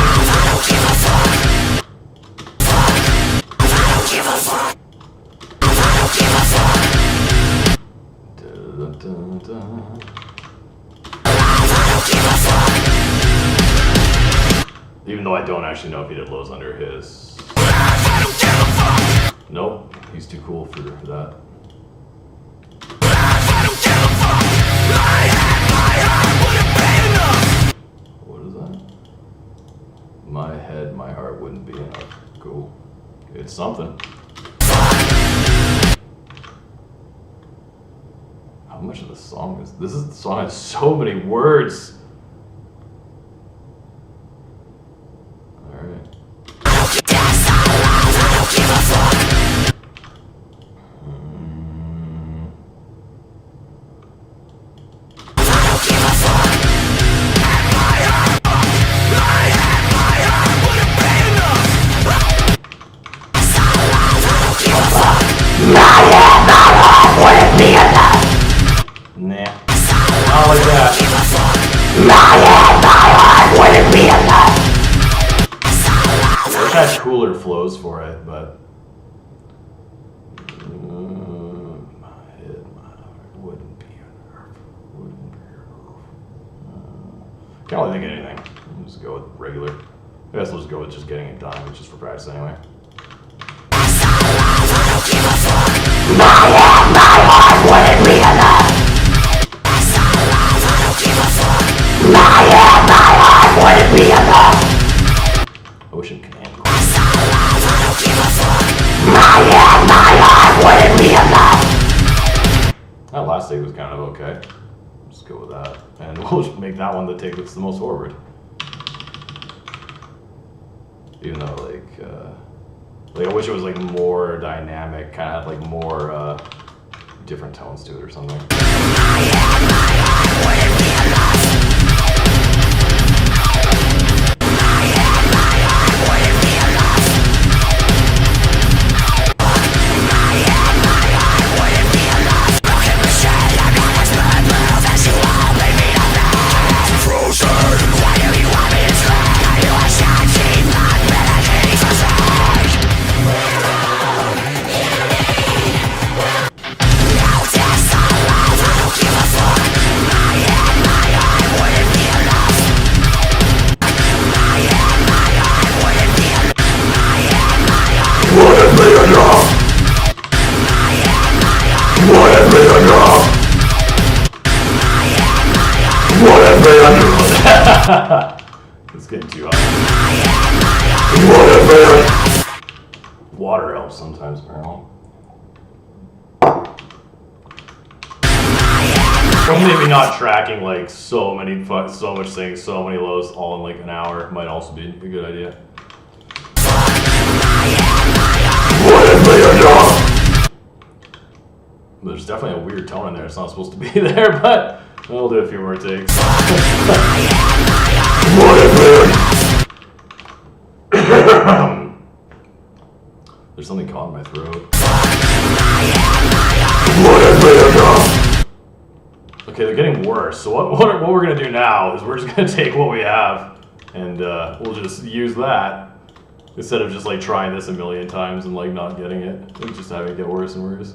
Even though I don't actually know if he did lows under his. Nope, he's too cool for that. What is that? My head, my heart wouldn't be enough. Cool. It's something. How much of the song is this? The song has so many words. Alright. Has cooler flows for it, but my head, my heart wouldn't be enough. Wouldn't be enough. Can't really think of anything. I'll just go with regular. I guess we'll just go with just getting it done, which is for practice anyway. My head, my heart wouldn't be enough. My head, my heart wouldn't be enough. I wish it could end. My head, my heart wouldn't be enough. That last take was kind of okay. Let's go with that. And we'll just make that one the take that's the most forward. Even though, like I wish it was like more dynamic, kind of like more different tones to it or something. My head, my heart wouldn't be enough. It's getting too hot. Water helps sometimes, apparently. Or maybe not tracking like so much things, so many lows all in like an hour might also be a good idea. There's definitely a weird tone in there. It's not supposed to be there, but we'll do a few more takes. There's something caught in my throat. Okay, they're getting worse. So what we're gonna do now is we're just gonna take what we have and we'll just use that instead of just like trying this a million times and like not getting it. We're just having it get worse and worse.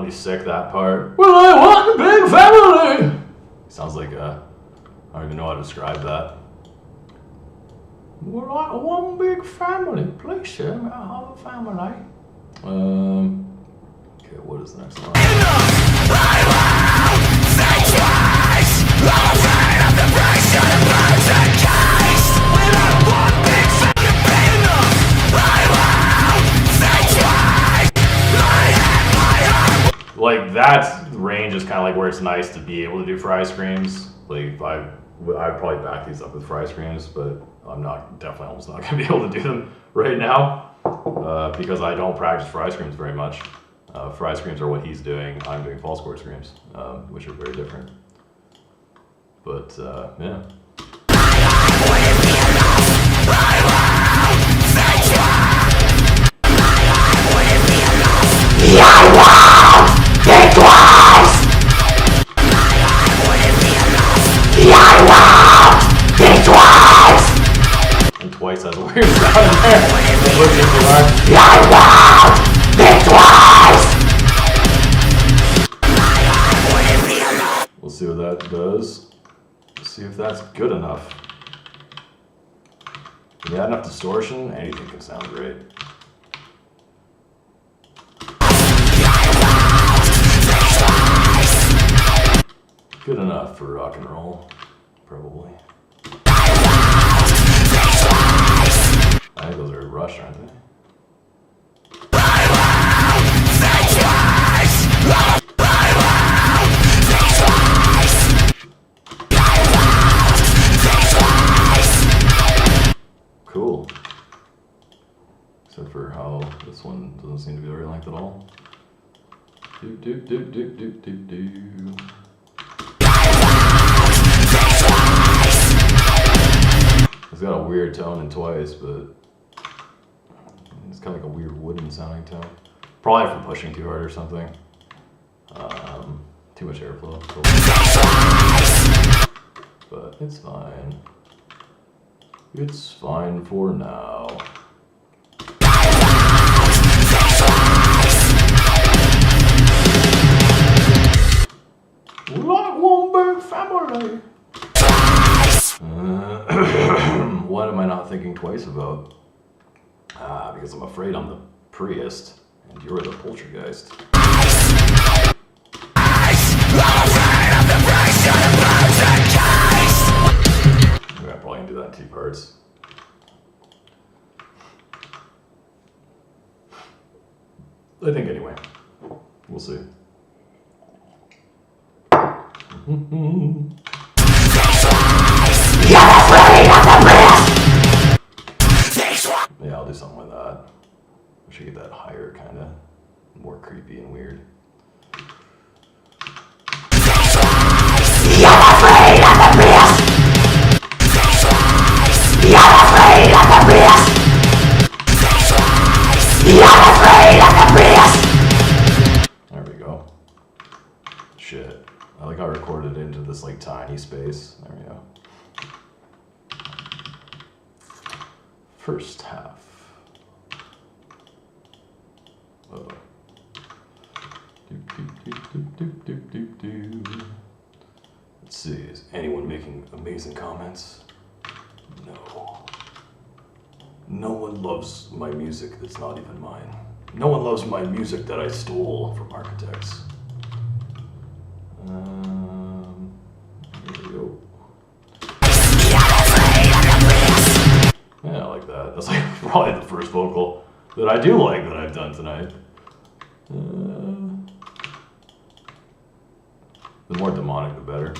Sick, that part. Well, I want a big family! Sounds like I don't even know how to describe that. Well, I want one big family. Please, sir, may I have a family? Okay, what is the next line? Like that range is kind of like where it's nice to be able to do fry screams. Like I'd probably back these up with fry screams, but I'm definitely almost not gonna be able to do them right now because I don't practice fry screams very much. Fry screams are what he's doing. I'm doing false chord screams, which are very different. But yeah. And twice has a weird sound in there. We'll see what that does. Let's see if that's good enough. When you add enough distortion, anything can sound great. Good enough for rock and roll, probably. I think those are Rush, aren't they? Cool. Except for how this one doesn't seem to be very length at all. Do do do do do do do. It's got a weird tone in Twice, but it's kind of like a weird wooden sounding tone. Probably from pushing too hard or something. Too much airflow. But it's fine. It's fine for now. Like one big family. What am I not thinking twice about? Because I'm afraid I'm the priest and you're the poltergeist. I'm probably gonna do that in 2 parts. I think anyway. We'll see. Yeah, I'll do something like that. I should get that higher, kind of more creepy and weird. Maybe There we go. Shit. I like how I recorded into this like tiny space. There we go. First half. Uh-oh. Let's see, is anyone making amazing comments? No. No one loves my music that's not even mine. No one loves my music that I stole from architects. Here we go. Yeah, I like that. That's like probably the first vocal that I do like that I've done tonight. The more demonic, the better.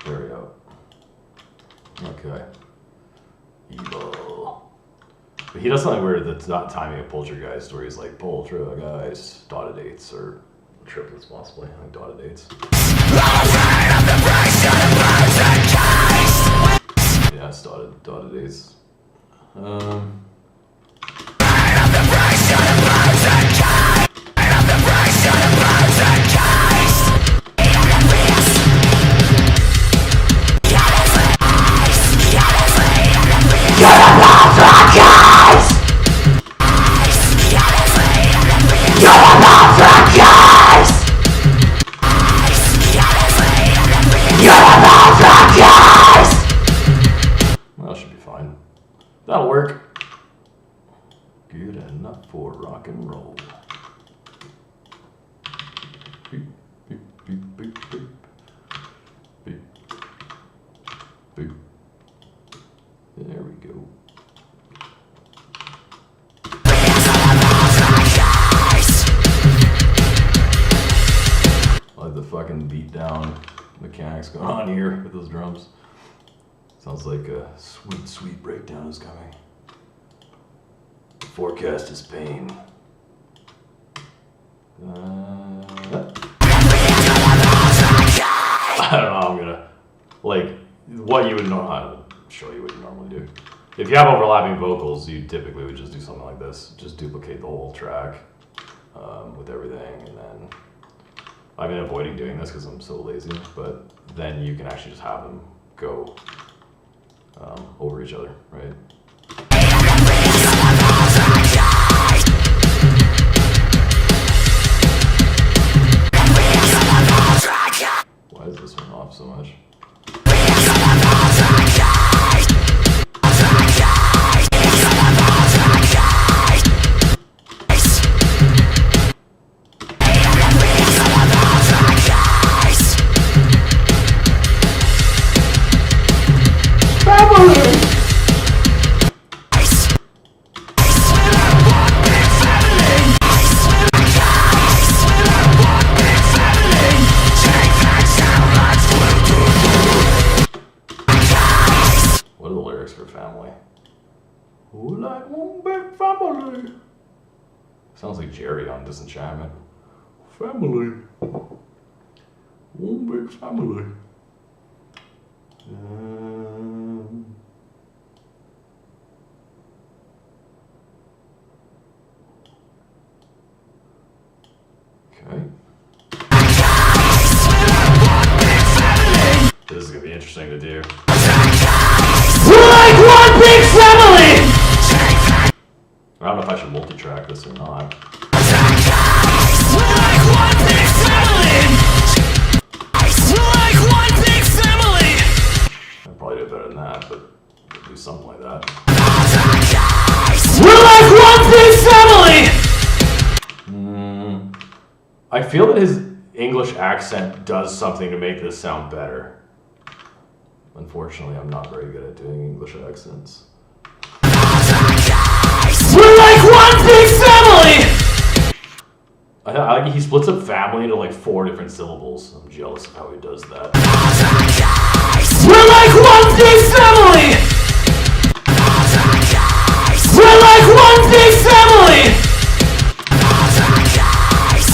There we go. Okay. Evil. But he does something weird that's not timing a poltergeist, where he's like, poltergeist, dotted eights, or triplets possibly, like dotted eights. Yeah, it's dotted eights. Well, that should be fine. That'll work. Good enough for rock and roll. Beep, beep, beep, beep, beep. Beep. Beep. There we go. I like the fucking beat down mechanics going on here with those drums. Sounds like a sweet, sweet breakdown is coming. The forecast is pain. I don't know, I'm gonna, like, what you would I'll show you what you normally do. If you have overlapping vocals, you typically would just do something like this. Just duplicate the whole track with everything, and then I've been avoiding doing this because I'm so lazy, but then you can actually just have them go over each other, right? Why is this one off so much? What are the lyrics for Family? Who like one big family? Sounds like Jerry on Disenchantment. Family. One big family. Okay. This is gonna be interesting to do. We're like one big family! I don't know if I should multi-track this or not. We're like one big family! We're like one big family! I'd probably do better than that, but do something like that. We're like one big family! I feel that his English accent does something to make this sound better. Unfortunately, I'm not very good at doing English accents. We're like one big family! I like he splits up family into like 4 different syllables. I'm jealous of how he does that. We're like one big family! We're like one big family!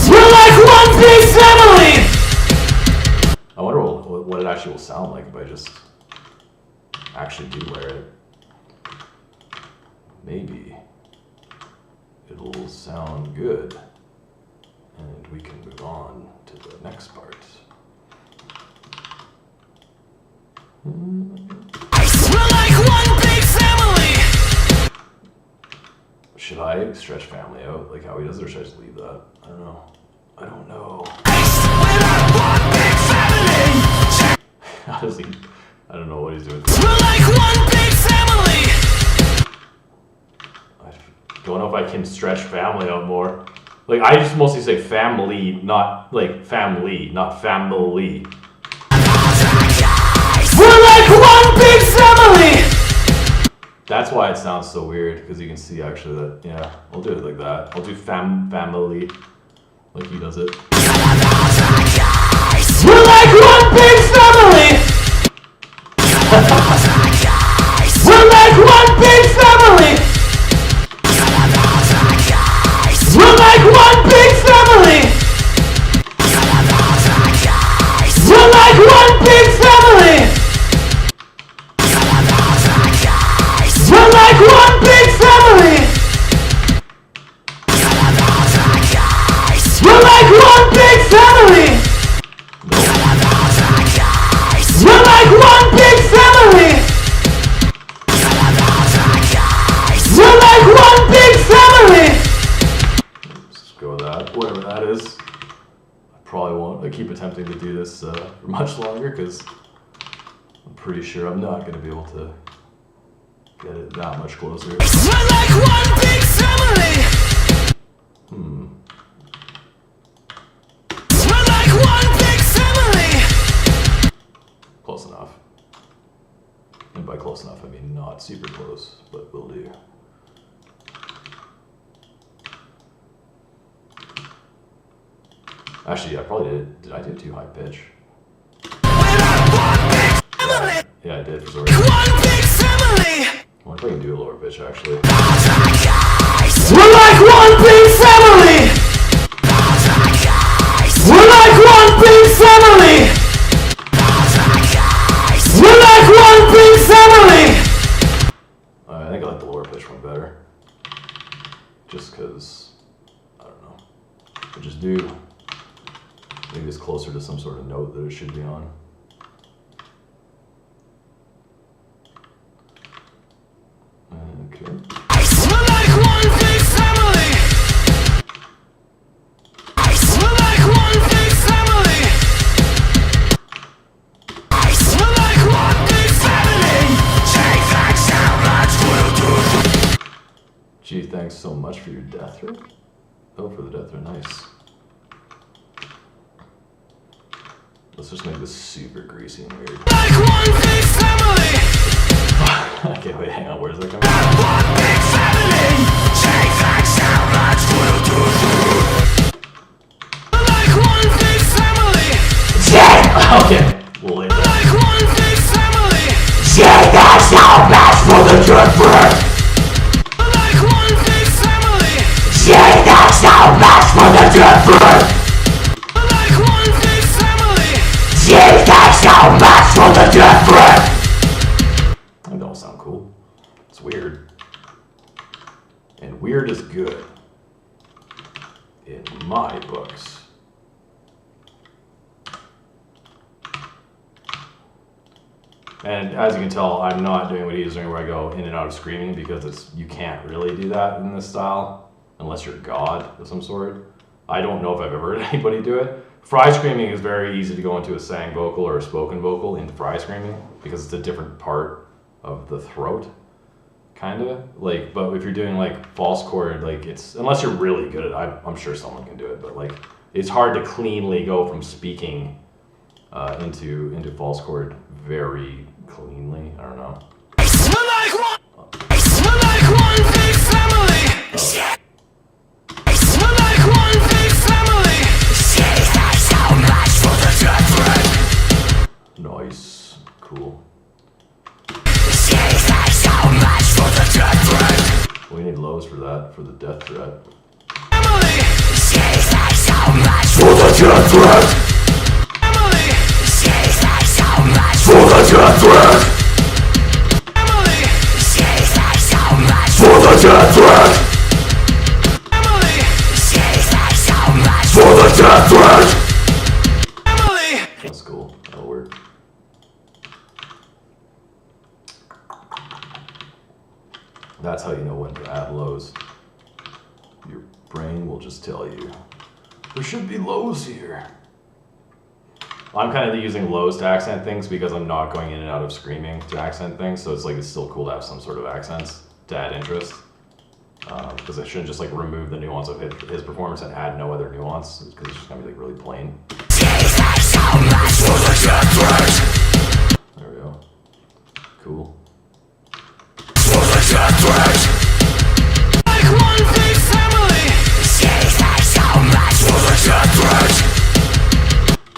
We're like one big family! I wonder actually will sound like if I just actually do wear it. Maybe it'll sound good, and we can move on to the next part. We're like one big family. Should I stretch family out like how he does, or should I just leave that? I don't know. I don't know. How does he? I don't know what he's doing. We're like one big family. I don't know if I can stretch family out more. Like, I just mostly say family, not like family, not family. We're like one big family. That's why it sounds so weird, because you can see actually that, yeah, I'll do it like that. I'll do family, like he does it. We're like one big family. We're like one big family. We're like one big family. We're like one big family. We're like one big family. We're like one big family. We're like one big family. We're like one big family. Let's just go with that, whatever that is. I probably won't. I keep attempting to do this for much longer, because I'm pretty sure I'm not going to be able to get it that much closer. We're like one big family. We're like one big family. Close enough. And by close enough, I mean not super close, but will do. Actually, I probably did. Did I do too high pitch? Yeah, I did for some reason. One big family. I wonder if I can do a lower pitch, actually. We're like one big family. We're like one big family. We're like one big family. I think I like the lower pitch one better. Just because, I don't know. I just do. Maybe it's closer to some sort of note that it should be on. Okay. We're like one big family. We're like one big family. We're like one big family. Take that so much will do. Gee, thanks so much for your death threat. Oh, for the death threat, nice. Let's just make this super greasy and weird. Like one big family. Okay, wait, hang on, where's that coming from? One big family. Take that so much will do. Like one big family. Okay, we'll leave that. Like one big family. Take that so much for the difference. Like one big family. Take that so much for the difference. Like one big family. Take that so much for the difference. That don't sound cool. It's weird. And weird is good. In my books. And as you can tell, I'm not doing what he's doing where I go in and out of screaming, because you can't really do that in this style unless you're God of some sort. I don't know if I've ever heard anybody do it. Fry screaming is very easy to go into a sang vocal or a spoken vocal in fry screaming, because it's a different part of the throat, kind of. Like, but if you're doing like false chord, like it's, unless you're really good at it, I'm sure someone can do it, but like it's hard to cleanly go from speaking into false chord very cleanly. I don't know. We're like one big family. We're like one big family. Take that so much for the difference. Nice, cool. Take that so much for the difference. We need lows for that, for the death threat. Family. Take that so much for the difference. Family. Take that so much death threat. Emily, she's like so much For the death threat. Emily, she's like so much For the death threat. Emily. That's cool. That'll work. That's how you know when to add lows. Your brain will just tell you, there should be lows here. I'm kind of using lows to accent things because I'm not going in and out of screaming to accent things, so it's like it's still cool to have some sort of accents to add interest. Because I shouldn't just like remove the nuance of his performance and add no other nuance, because it's just gonna be like really plain. She's like so much For the death threat. There we go. Cool. For the death threat. like one big family. She's like so much For the death threat.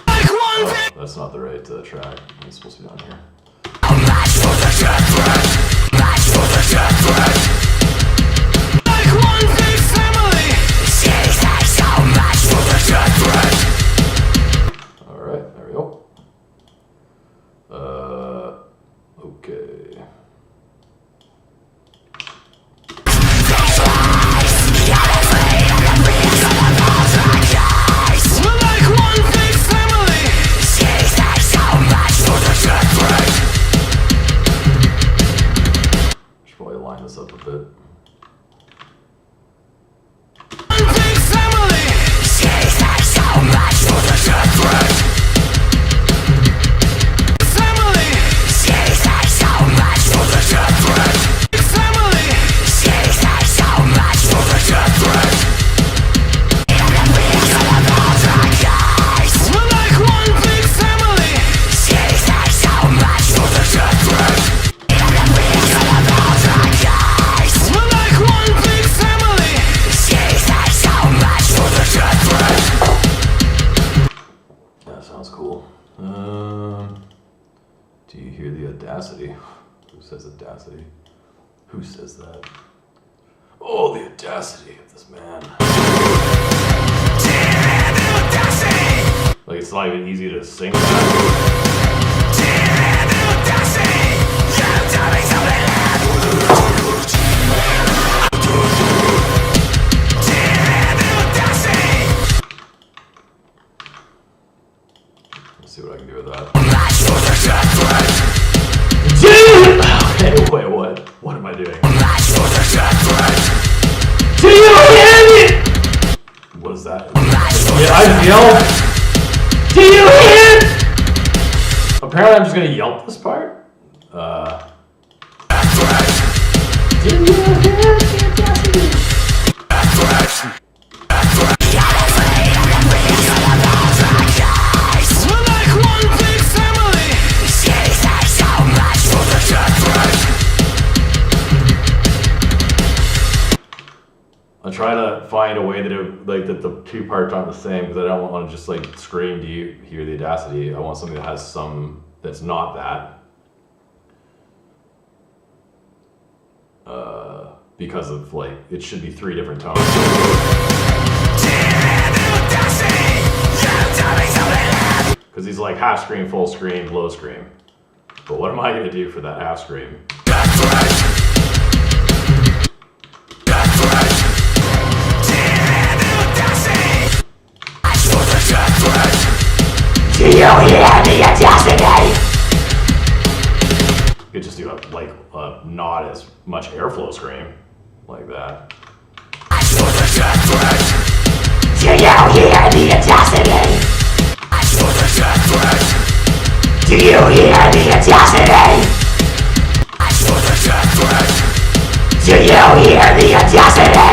like one big That's not the right track. It's supposed to be down here. much For the death threat. For the death threat. like one big family. She's like so much For the death threat. Alright, there we go. Okay. We're like one big family. She's like so much For the death threat. Should probably line this up a bit. one big family. She's like so much. For the death threat. Family, She's like so much. For the death threat. family. She's like so much. For the death threat. We're like one big family. She's like so much. For the death threat. We're like one big family. She's like so much. For the death threat. That sounds cool. Do you hear the audacity? Who says audacity? Who says that? Oh, the audacity of this man. Like, it's not even easy to sing that. Let's see what I can do with that. Dude! Okay, wait, what? What am I doing? Do you hear me? What is that? Yeah, I yelled. Do you hear? Apparently, I'm just gonna yelp this part. Do you hear the audacity? We're like one big family. She's like so much. For the death threat. I'm trying to find a way that that the two parts aren't the same, because I don't want to just like scream, do you hear the audacity? I want something that has some that's not that. Because of like it should be 3 different tones. Because he's like half scream, full scream, low scream. But what am I gonna do for that half scream? Do you hear the audacity? You could just do a not as much airflow scream like that. For the death threat. Do you hear the audacity? For the death threat. Do you hear the audacity? For the death threat. Do you hear the audacity?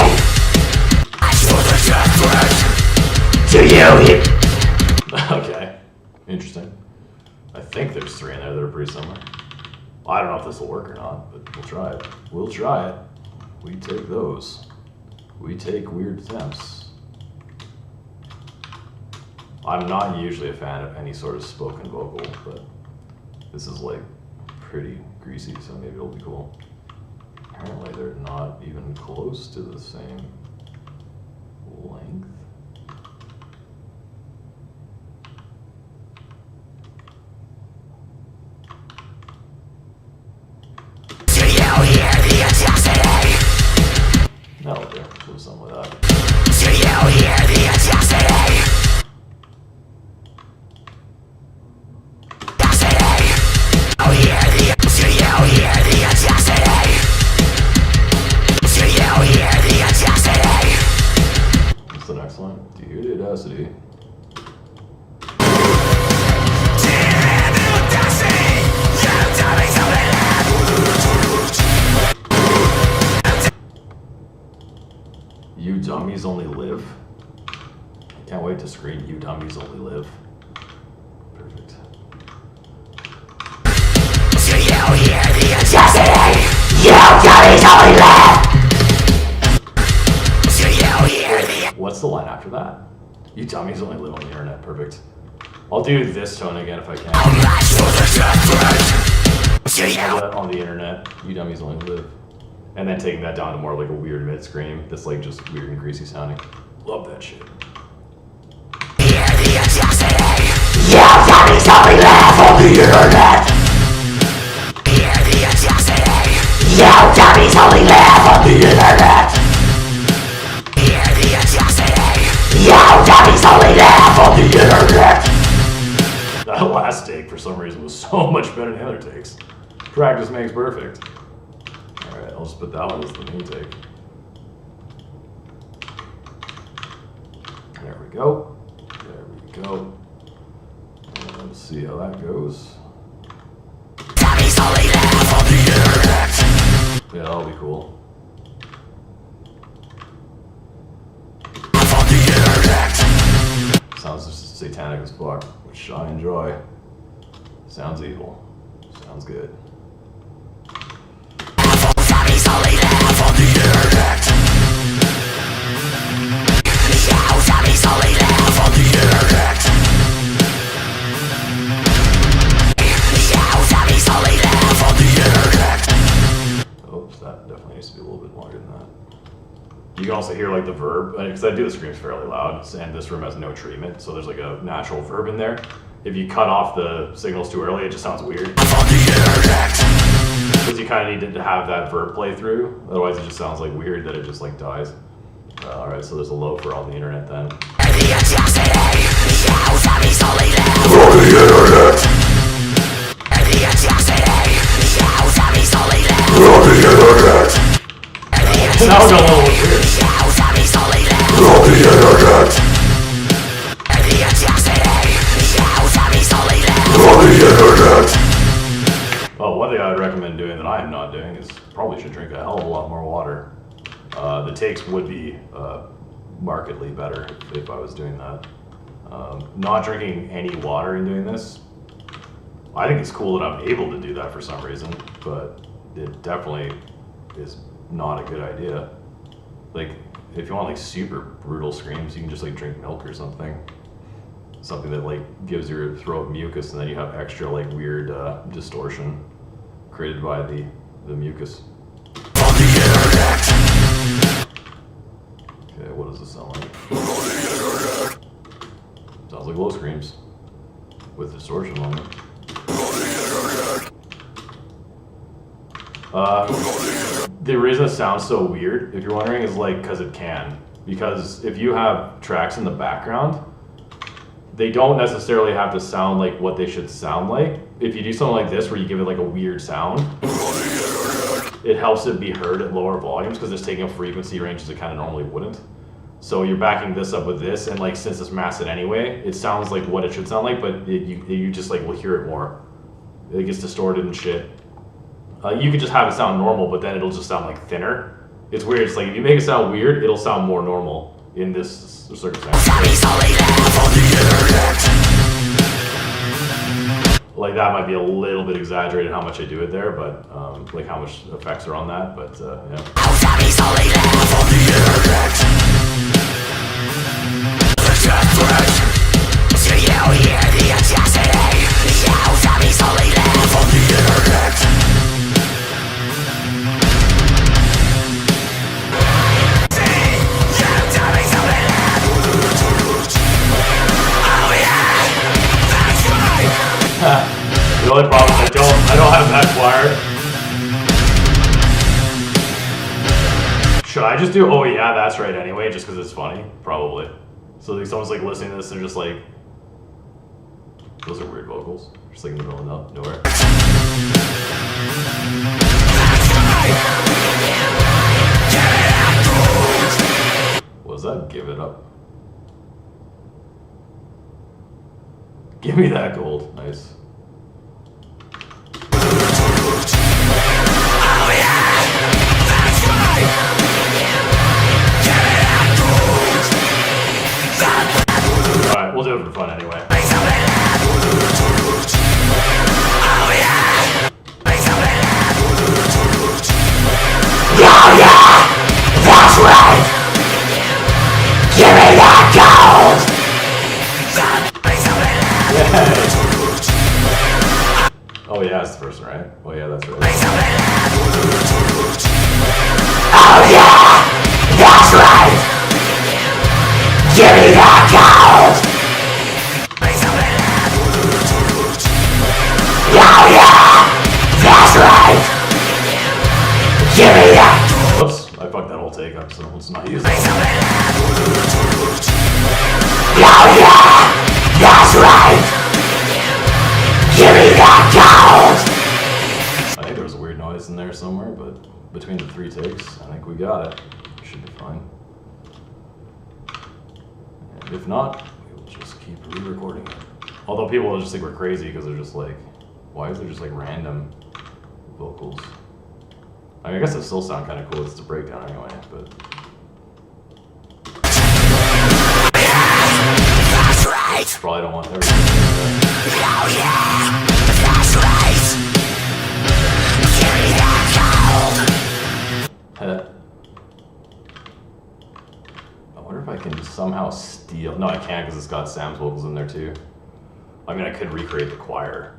For the death threat. Do you hear? Okay, interesting. I think there's 3 in there that are pretty similar. I don't know if this will work or not, but we'll try it. We'll try it. We take those. We take weird attempts. I'm not usually a fan of any sort of spoken vocal, but this is like pretty greasy, so maybe it'll be cool. Apparently they're not even close to the same length. dummies only live. I can't wait to screen you dummies only live. Perfect. Do you hear the atrocity? You dummies only live! Do you hear the... What's the line after that? You dummies only live on the internet. Perfect. I'll do this tone again if I can. On the internet, you dummies only live. And then taking that down to more like a weird mid-scream that's like just weird and greasy sounding. Love that shit. Hear the atrocity! You dummies only live on the internet! Hear the atrocity! You dummies only live on the internet! Hear the atrocity! You dummies only live on the internet! That last take for some reason was so much better than the other takes. Practice makes perfect. Alright, I'll just put that one as the main take. There we go. There we go. And let's see how that goes. Dummies only live on the internet! Yeah, that'll be cool. On the internet! Sounds just satanic as fuck, which I enjoy. Sounds evil. Sounds good. Dummies only live on the internet! You dummies only live on the internet! You dummies only live on the internet! Oops, that definitely needs to be a little bit longer than that. You can also hear like the verb, because I do the screams fairly loud, and this room has no treatment, so there's like a natural verb in there. If you cut off the signals too early, it just sounds weird. On the internet! Because you kind of need to have that verb play through, otherwise it just sounds like weird that it just like dies. Alright, so there's a low for on the internet then. The atrocity! You dummies only live on the internet! The atrocity! You dummies only live on the internet! Now it's a little weird. You dummies only live on the internet! The atrocity! You dummies only live on the internet! Oh, one thing I would recommend doing that I am not doing is probably should drink a hell of a lot more water. The takes would be markedly better if I was doing that. Not drinking any water and doing this, I think it's cool that I'm able to do that for some reason, but it definitely is not a good idea. Like, if you want like super brutal screams, you can just like drink milk or something. Something that like gives your throat mucus, and then you have extra like weird distortion created by the mucus. On the internet! Okay, what does this sound like? Sounds like low screams with distortion on it. The reason it sounds so weird, if you're wondering, is like because it can. Because if you have tracks in the background, they don't necessarily have to sound like what they should sound like. If you do something like this where you give it like a weird sound, it helps it be heard at lower volumes because it's taking a frequency ranges it kind of normally wouldn't. So you're backing this up with this, and like since it's masked anyway, it sounds like what it should sound like, but you just like will hear it more. It gets distorted and shit. You could just have it sound normal, but then it'll just sound like thinner. It's weird. It's like if you make it sound weird, it'll sound more normal in this circumstance. Like that might be a little bit exaggerated how much I do it there, but like how much effects are on that, but yeah. The only problem is I don't have that choir. Should I just do, oh yeah, that's right anyway, just because it's funny? Probably. So like someone's like listening to this and just like, those are weird vocals. Just like in the middle of nowhere. What was that? Give it up. Give me that gold. Nice. we'll do it for fun anyway. Oh yeah, that's right. Give me that gold. Oh yeah, it's the first one, right? Oh yeah, that's right. Oh yeah, that's right. Give me that gold. Oh yeah, that's right. Give me that. Oops, I fucked that whole take up, so let's not use it. Oh yeah, that's right. Give me that gold. I think there was a weird noise in there somewhere, but between the 3 takes, I think we got it. Should be fine. And if not, we will just keep re-recording it. Although people will just think we're crazy because they're just like, why is there just like random vocals? I mean, I guess it still sound kind of cool. It's a breakdown anyway, but. That's right. Probably don't want everything. Oh yeah, that's right. Give me that gold. I wonder if I can somehow steal. No, I can't because it's got Sam's vocals in there too. I mean, I could recreate the choir.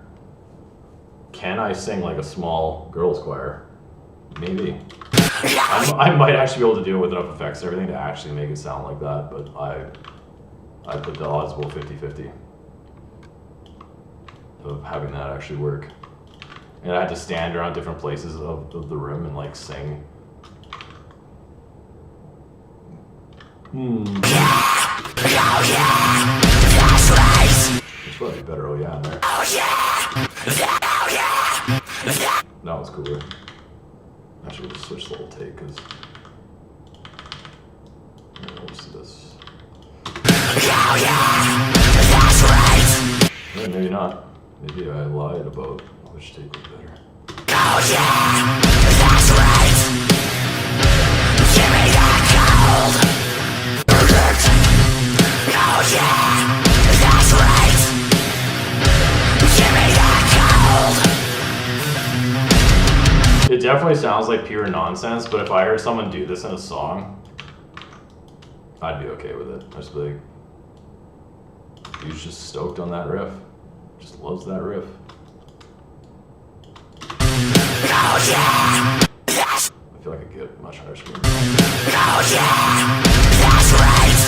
Can I sing like a small girls' choir? Maybe. I might actually be able to do it with enough effects and everything to actually make it sound like that, but I put the odds about 50-50 of having that actually work. And I had to stand around different places of the room and like sing. Oh yeah, that's right. There's probably better oh yeah in there. Oh yeah, oh yeah. That was cooler. Actually, we'll just switch the whole take because we'll just do this. Oh yeah, that's right. Yeah, maybe not. Maybe I lied about which take was better. Oh yeah, that's right. Give me that gold. Oh yeah, that's right. Give me that gold. It definitely sounds like pure nonsense, but if I heard someone do this in a song, I'd be okay with it. I'd just be like, dude's just stoked on that riff. Just loves that riff. Oh yeah, I that's. feel like I could get much higher scream. Oh yeah, that's right.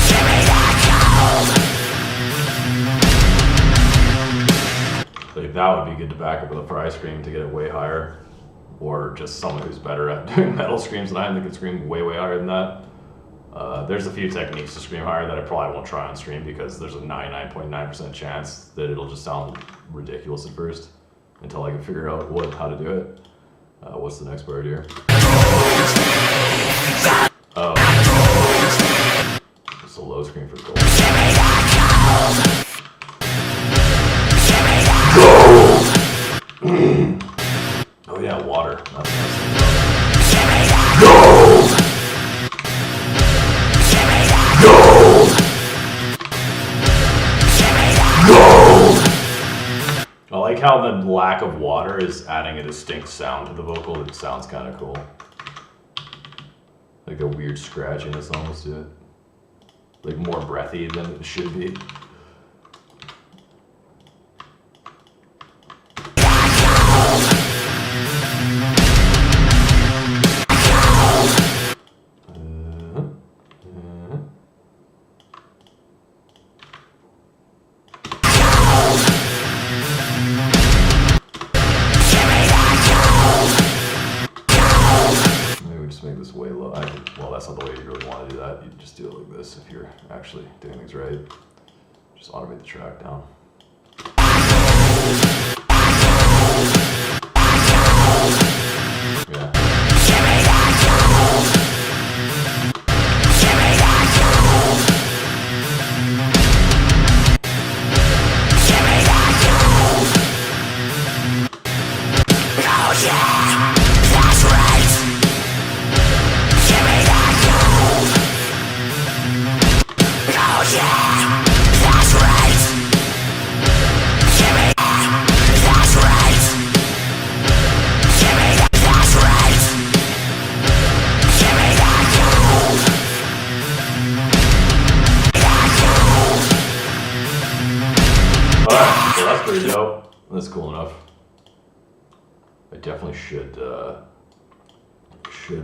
Give me that gold. Like that would be good to back up with a fry scream to get it way higher, or just someone who's better at doing metal screams than I am that can scream way higher than that. There's a few techniques to scream higher that I probably won't try on stream because there's a 99.9% chance that it'll just sound ridiculous at first until I can figure out how to do it. What's the next word here? Oh. It's a low scream for gold. Oh yeah, water. That's nice. Gold. Gold. Gold. I like how the lack of water is adding a distinct sound to the vocal. It sounds kind of cool. Like a weird scratchiness almost to it. Like more breathy than it should be. Make this way low. Well, that's not the way you really want to do that. You just do it like this if you're actually doing things right. Just automate the track down. Yeah. Yeah! That's right. Give me that's right. Give me that's right. Give me that gold. That gold. Alright, so that's pretty dope. That's cool enough. I definitely should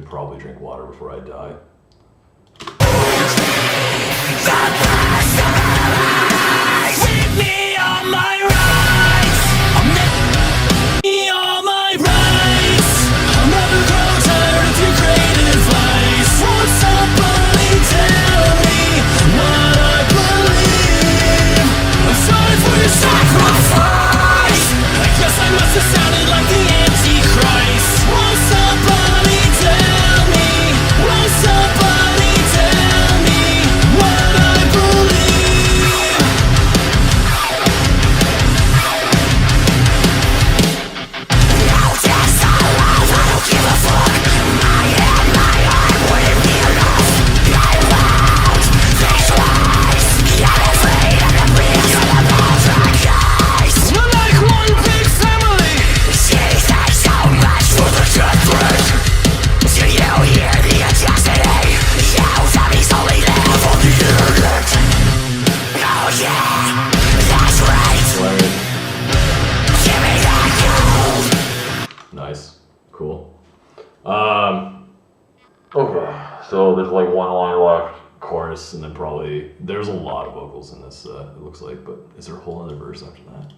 probably drink water before I die. With me on my rights, I'm never on my rights. I'll never grow tired of your great advice. Won't somebody tell me what I believe? I'm sorry for your sacrifice. I guess I must have sounded like the Antichrist. Won't somebody tell me? Won't somebody tell me what I believe? No test I love, I don't give a fuck. My head, my heart wouldn't be enough. I loved these lies. I'm afraid of the breeze of the poltergeist. We're like one big family. Jeez, thanks so much for the death threat. Do you hear the atrocity? You zombies only live on the internet. Oh yeah, that's right. Hilarious. Give me that gold. Nice. Cool. Okay. So there's like one line left, chorus, and then probably there's a lot of vocals in this, it looks like, but is there a whole other verse after that?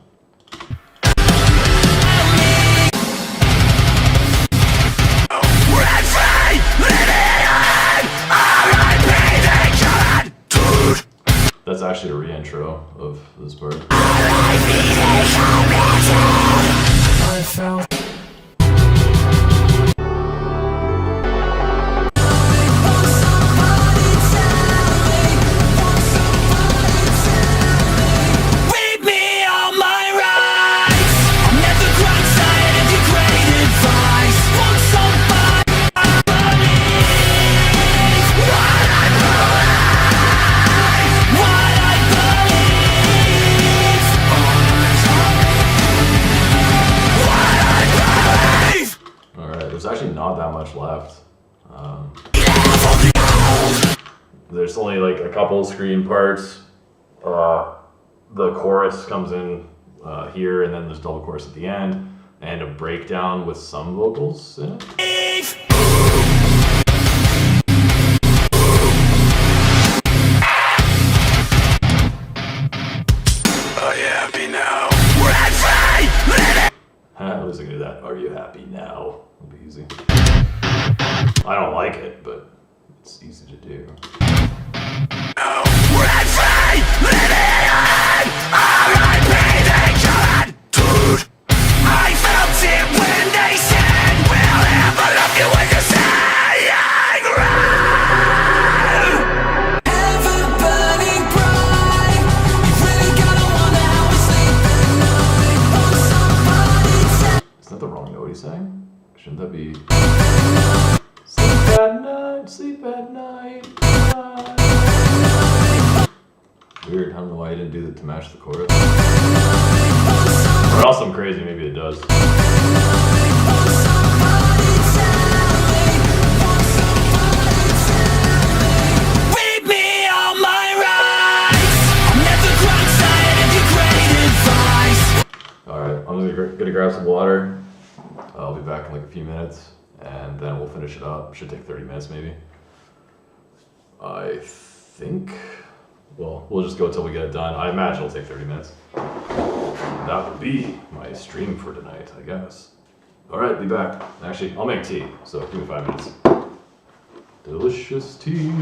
Red free, living on. Alright, baby, God. Dude. That's actually a re-intro of this part. I felt with me on my rights. I'm never grown tired of your great advice. Won't somebody believe what I believe? What I believe? Alright, there's actually not that much left. There's only like a couple screen parts. The chorus comes in here, and then there's double chorus at the end, and a breakdown with some vocals in it. Are you happy now? Red free, living. At least I can do that. Are you happy now? It'll be easy. I don't like it, but it's easy to do. Red free, living on. Alright, baby, God. Dude. I felt it when they said we'll never love you when you're saying right. Everybody bright. You really gotta wonder how we sleep at night. Won't somebody tell Isn't that the wrong note he's saying? Shouldn't that be sleep at night, sleep at night, night. Weird, I don't know why he didn't do that to match the chorus. Or else I'm crazy, maybe it does. with me on my rights? I'm never grown tired of your great advice. Alright, I'm gonna grab some water. I'll be back in like a few minutes, and then we'll finish it up. Should take 30 minutes maybe. I think. Well, we'll just go until we get it done. I imagine it'll take 30 minutes. That would be my stream for tonight, I guess. Alright, be back. Actually, I'll make tea, so give me 5 minutes. Delicious tea.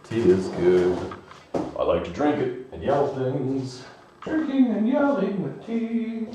Tea is good. I like to drink it and yell things. Drinking and yelling with tea.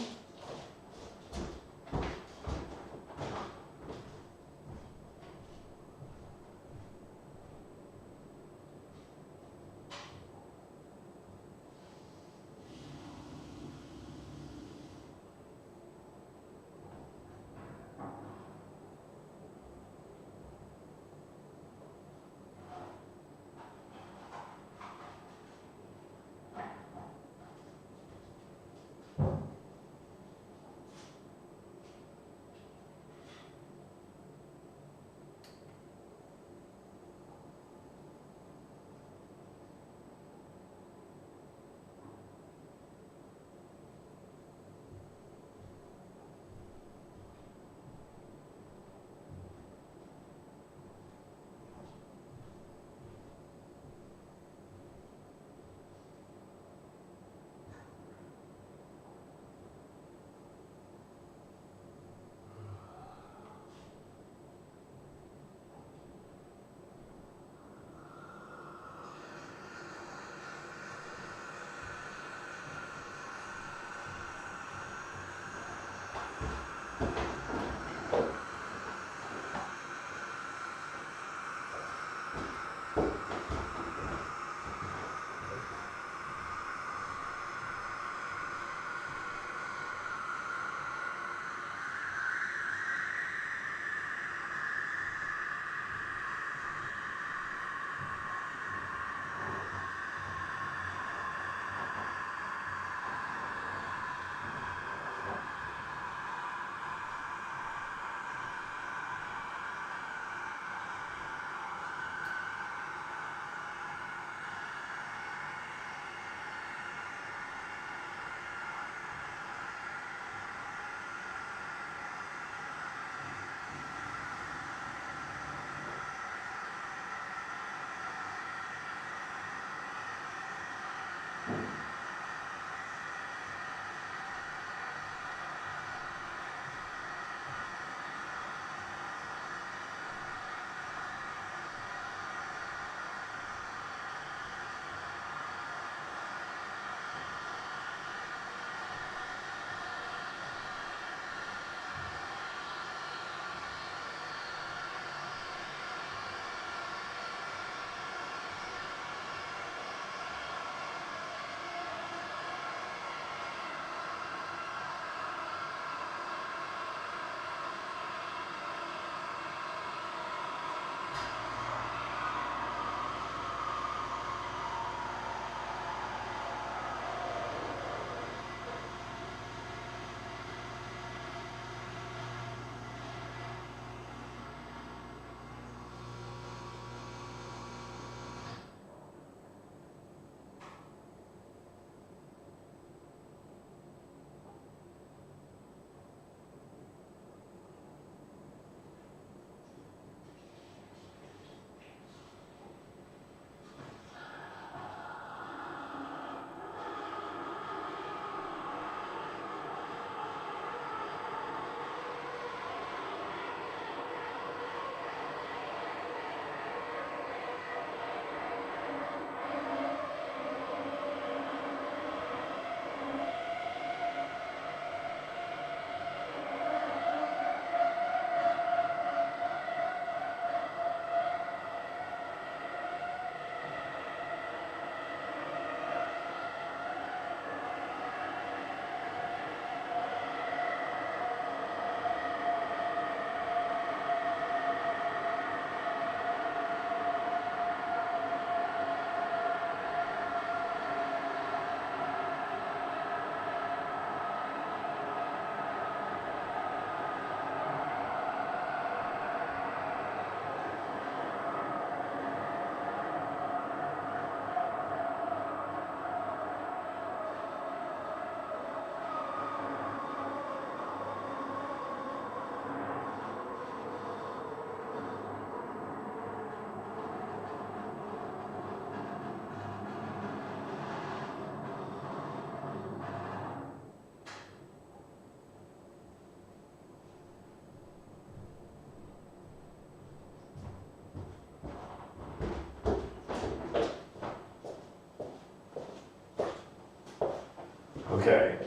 Okay.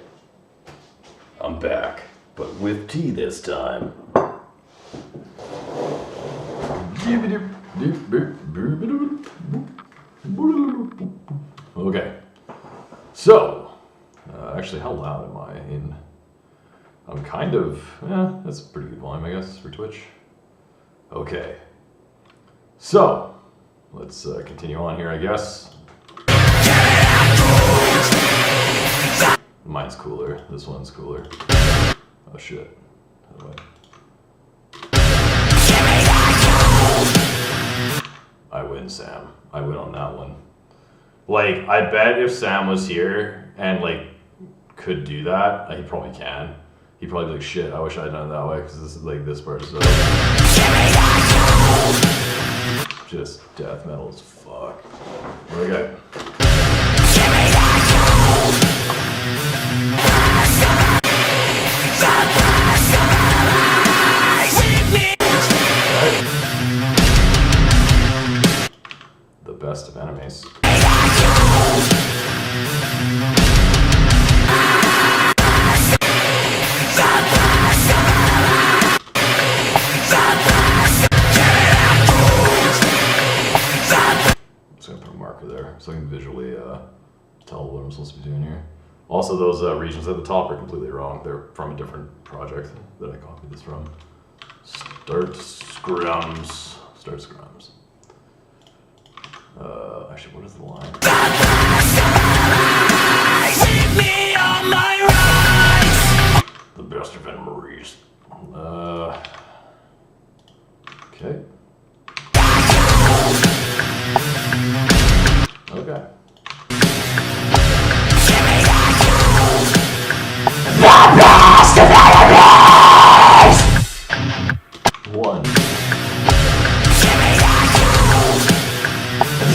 I'm back, but with tea this time. Okay. So, actually, how loud am I in? I'm kind of, that's a pretty good volume, I guess, for Twitch. Okay. So, let's continue on here, I guess. Mine's cooler. This one's cooler. Oh shit. How do I win, Sam. I win on that one. Like, I bet if Sam was here and, like, could do that, he probably can. He'd probably be like, shit, I wish I'd done it that way, because this is, like, this part is just death metal as fuck. What do we got? The best of enemies. I'm just gonna put a marker there so I can visually tell what I'm supposed to be doing here. Also, those regions at the top are completely wrong. They're from a different project that I copied this from. Start scrums. Start scrums. Actually, what is the line? Me on my rights. The best of memories. Okay. Okay. The best of enemies! One.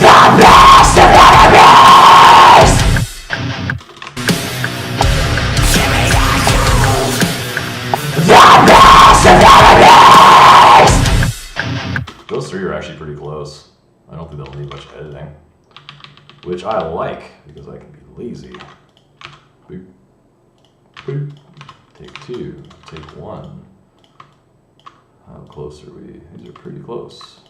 The best of enemies! The best of enemies! Those three are actually pretty close. I don't think they'll need much editing. Which I like, because I can be lazy. Boop. Boop. Take two. Take one. How close are we? These are pretty close.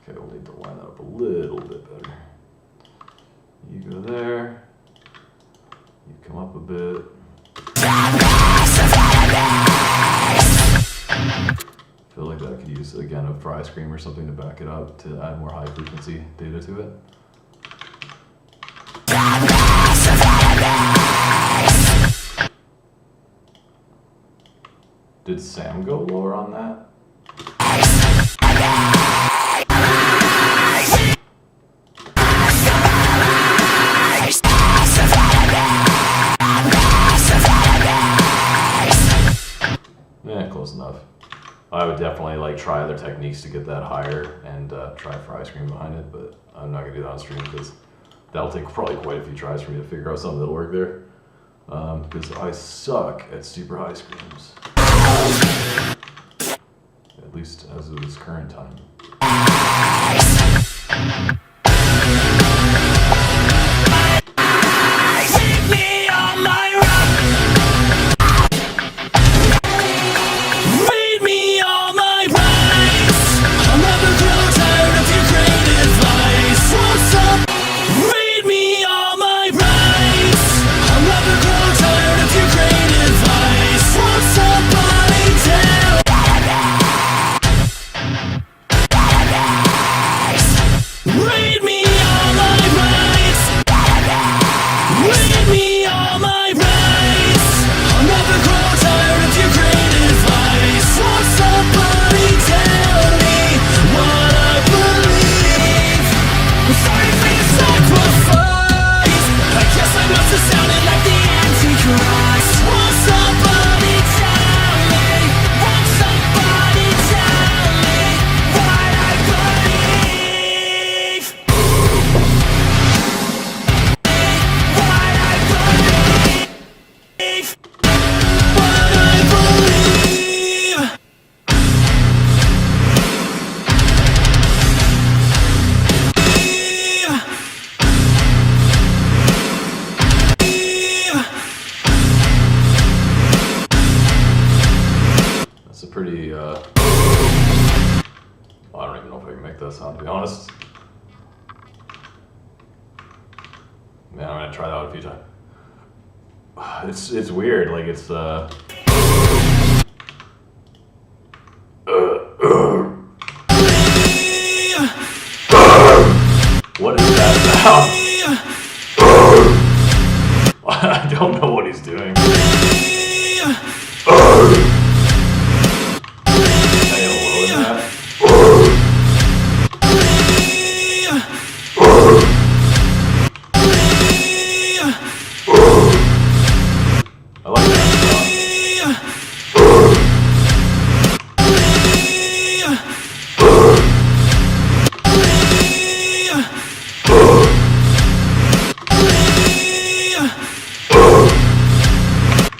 Okay, we'll need to line that up a little bit better. You go there. You come up a bit. I feel like that could use, again, a fry scream or something to back it up to add more high frequency data to it. Did Sam go lower on that? Close enough. I would definitely like try other techniques to get that higher and try fry screen behind it, but I'm not gonna do that on stream because that'll take probably quite a few tries for me to figure out something that'll work there. Because I suck at super high screams. At least as of this current time. Read that sound, to be honest. Man, I'm gonna try that out a few times. It's weird, like it's what is that sound? I don't know what he's doing. Can I get lower than that? I like that sound.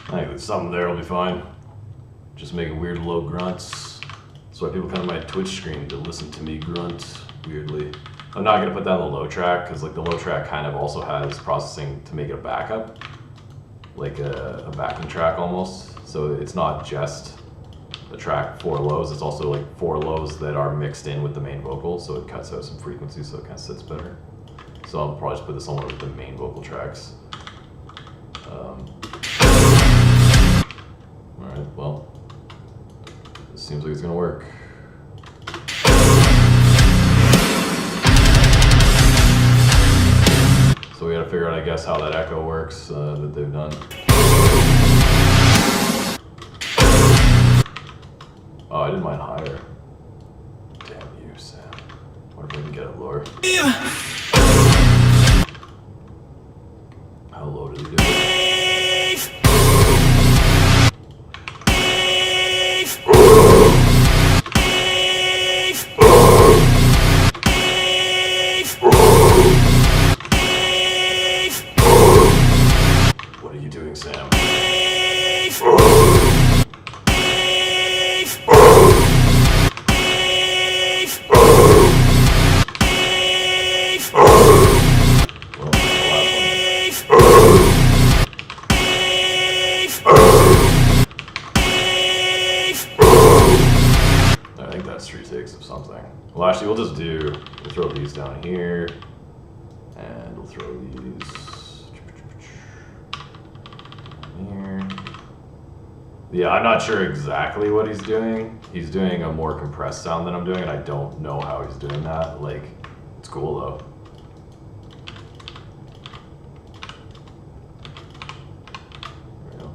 I think there's something there will be fine. Just make weird low grunts. That's why people come to my Twitch stream to listen to me grunt weirdly. I'm not gonna put that on the low track because like the low track kind of also has processing to make it a backup, like a backing track almost. So it's not just a track for lows, it's also like 4 lows that are mixed in with the main vocal, so it cuts out some frequency so it kind of sits better. So I'll probably just put this on one of the main vocal tracks. Alright, well, this seems like it's gonna work. So we gotta figure out, I guess, how that echo works that they've done. Oh, I did mine higher. Damn you, Sam. What if I can get it lower? How low did he do it? What are you doing, Sam? I think that's 3 takes of something. Well, actually, we'll throw these down here, and we'll throw these here. Yeah, I'm not sure exactly what he's doing. He's doing a more compressed sound than I'm doing, and I don't know how he's doing that. Like, it's cool though. There we go.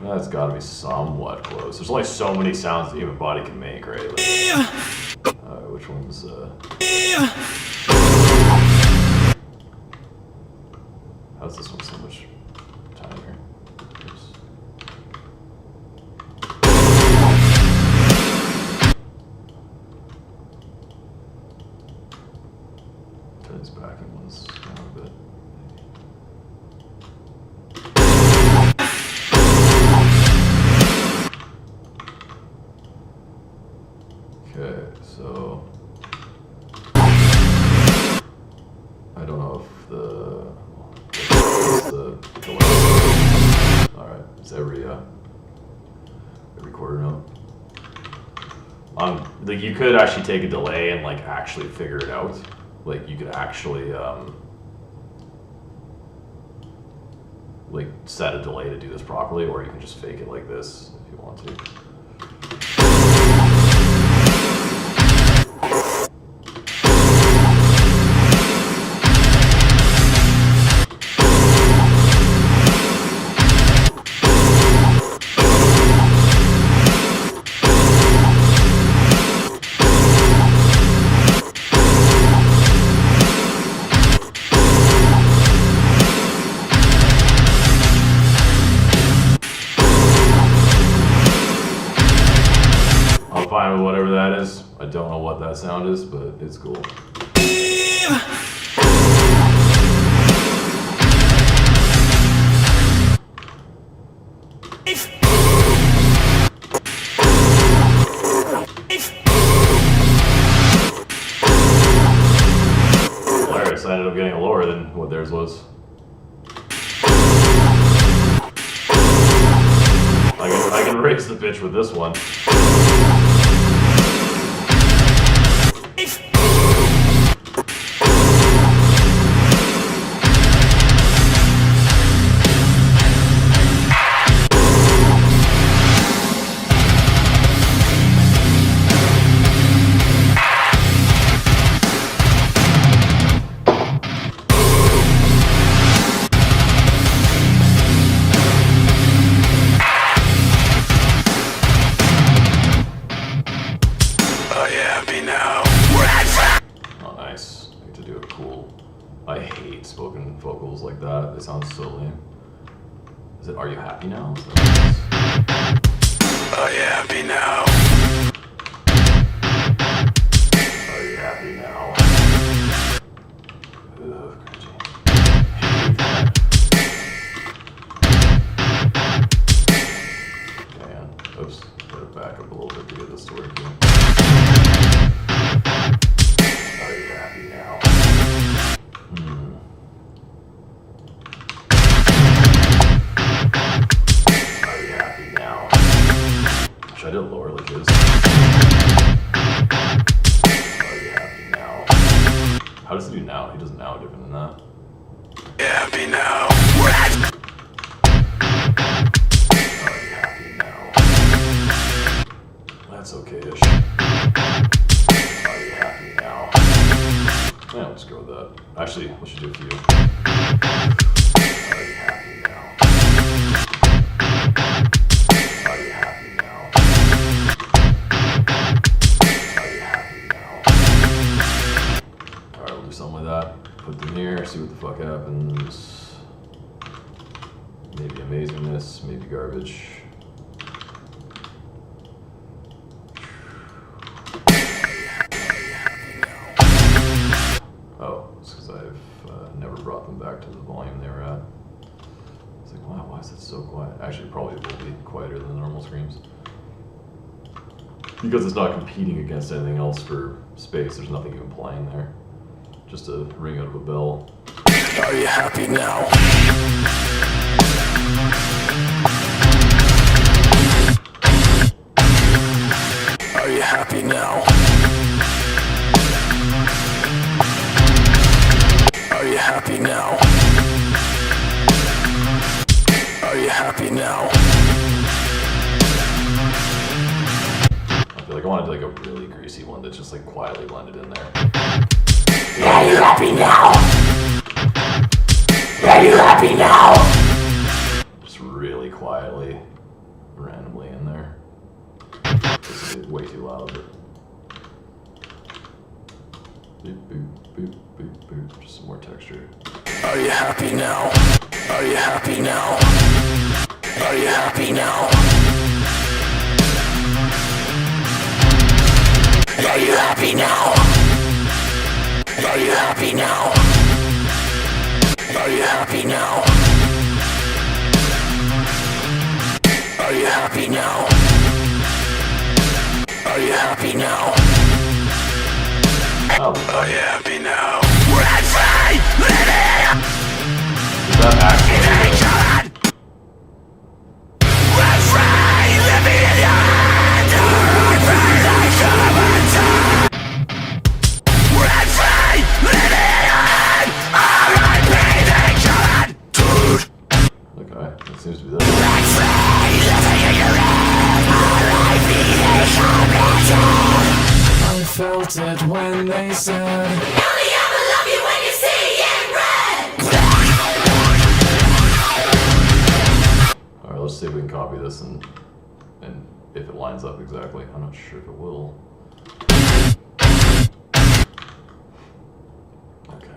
That's gotta be somewhat close. There's only so many sounds the human body can make, right? Like, which one's how's this one so much tinier? Oops. Turn these backing ones down a bit. Okay, so I don't know if the delay. All right, it's every quarter note. Like you could actually take a delay and like actually figure it out. Like you could actually like set a delay to do this properly, or you can just fake it like this if you want to. Fine with whatever that is. I don't know what that sound is, but it's cool. Hilarious, I ended up getting lower than what theirs was. gonna raise the bitch with this one. I hate spoken vocals like that. They sound so lame. Is it Are You Happy Now? Are you happy now? Are you happy now? Ugh, cringy. Man, oops. Gotta back up a little bit to get this to work here. Are you happy now? Are you happy now? Should I do it lower like this? Are you happy now? How does he do now? He does now different than that. Happy now. Are you happy now? That's okay-ish. Are you happy now? Yeah, let's go with that. Actually, we should do a few. Are you happy now? Are you happy now? Are you happy now? Alright, we'll do something like that. Put them here, see what the fuck happens. Maybe amazingness, maybe garbage. Oh, it's because I've never brought them back to the volume they were at. It's like, wow, why is it so quiet? Actually, it probably will be quieter than the normal screams. Because it's not competing against anything else for space, there's nothing even playing there. Just a ring out of a bell. Are you happy now? Are you happy now? Are you happy now? Are you happy now? I feel like I wanted like a really greasy one that's just like quietly blended in there. Are you happy now? Are you happy now? Just really quietly, randomly in there. This is way too loud. But... Boop, boop, boop, boop, boop. Just some more texture. Are you happy now? Are you happy now? Are you happy now? Are you happy now? Are you happy now? Are you happy now? Are you happy now? Are you happy now? Oh, Are you happy now? is that actually okay, that seems to be this. I felt it when they said Only ever love you when you see it red. Alright, let's see if we can copy this and if it lines up exactly. I'm not sure if it will. Okay.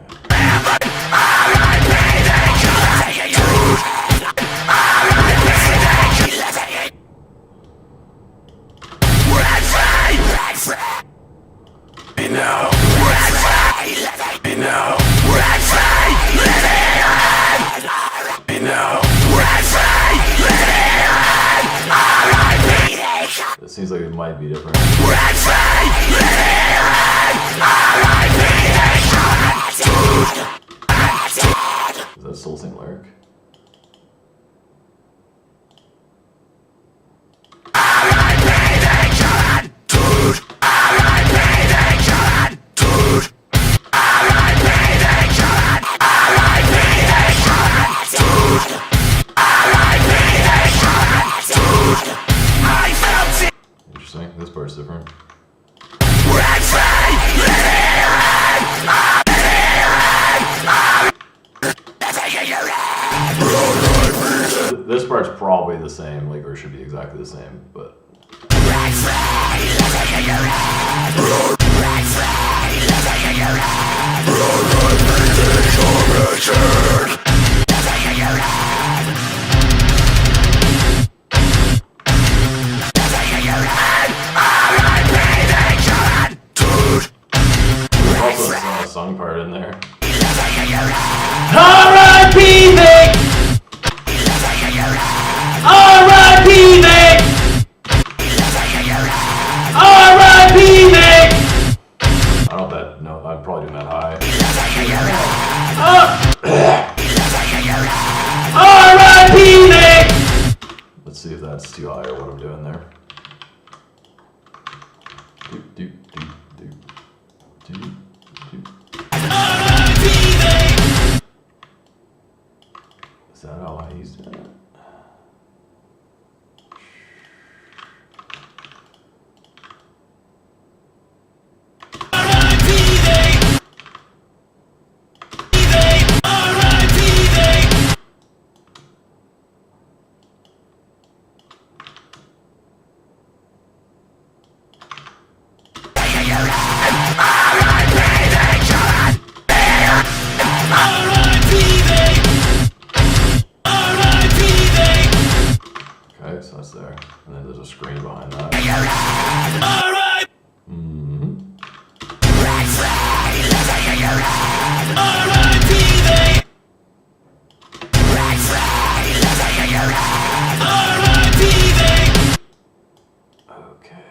It seems like it might be different. Is that still the same lyric? This part's probably the same, like, or should be exactly the same, but. Also a song part in there. R.I.P. Vic! R.I.P. Vic! R.I.P. Vic! I don't know that. No, I'm probably doing that high. R.I.P. Vic! Let's see if that's too high or what I'm doing there. Doop, doop, doop, doop. Doop, doop. Is that how I used it? Okay, so that's there. And then there's a screen behind that. Mm-hmm. Okay.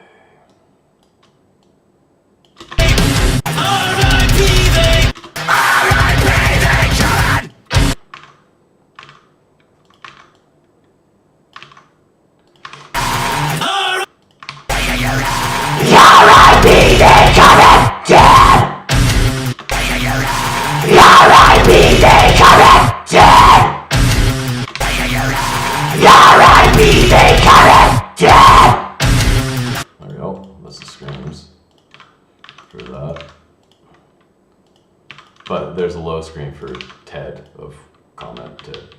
There we go. That's the screams for that. But there's a low screen for Ted of comment Ted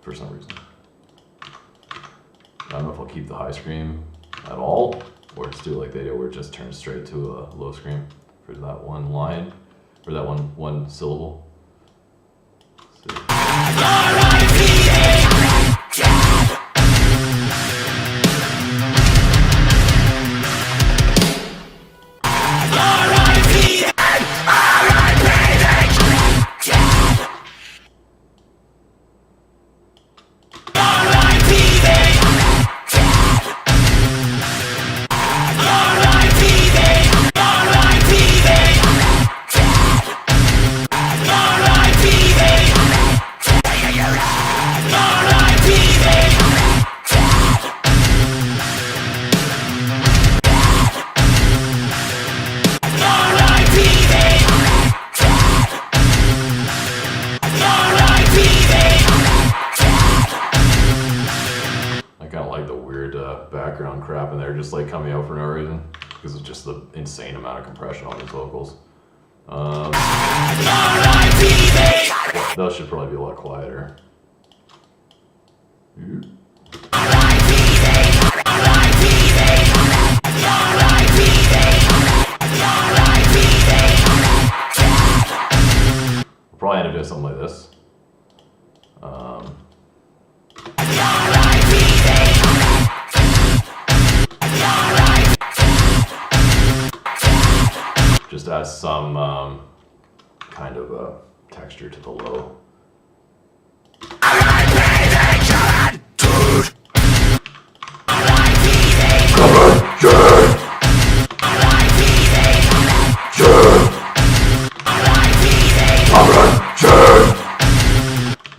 for some reason. I don't know if I'll keep the high scream at all or just do it like they do where it just turns straight to a low scream for that one line or that one syllable. Let's see. Background crap in there just like coming out for no reason because it's just the insane amount of compression on these vocals. Those should probably be a lot quieter. We'll probably end up doing something like this. Just adds some kind of a texture to the low.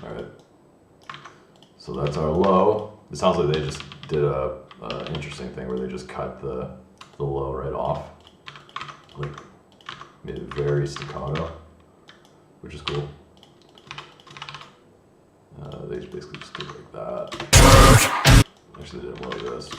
Alright. So that's our low. It sounds like they just did a interesting thing where they just cut the low right off. Like, made it very staccato, which is cool. They basically just did it like that. Actually, they did it like this.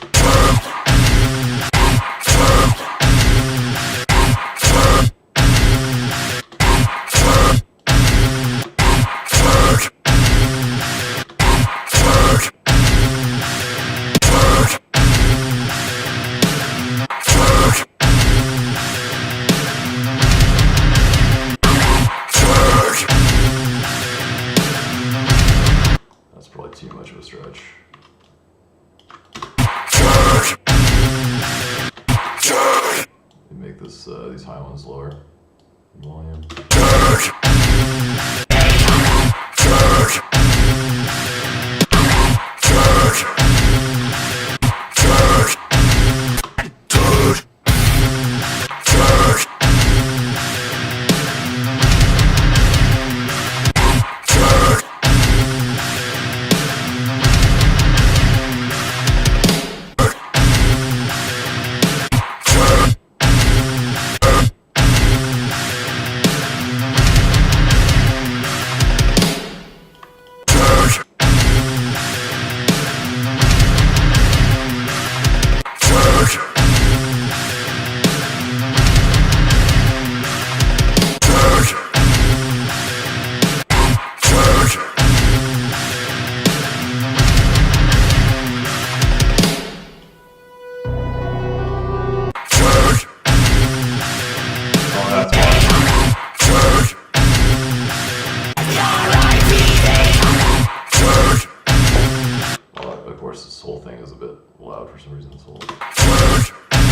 too much of a stretch. Make this these high ones lower in volume. This whole thing is a bit loud for some reason. It's a little...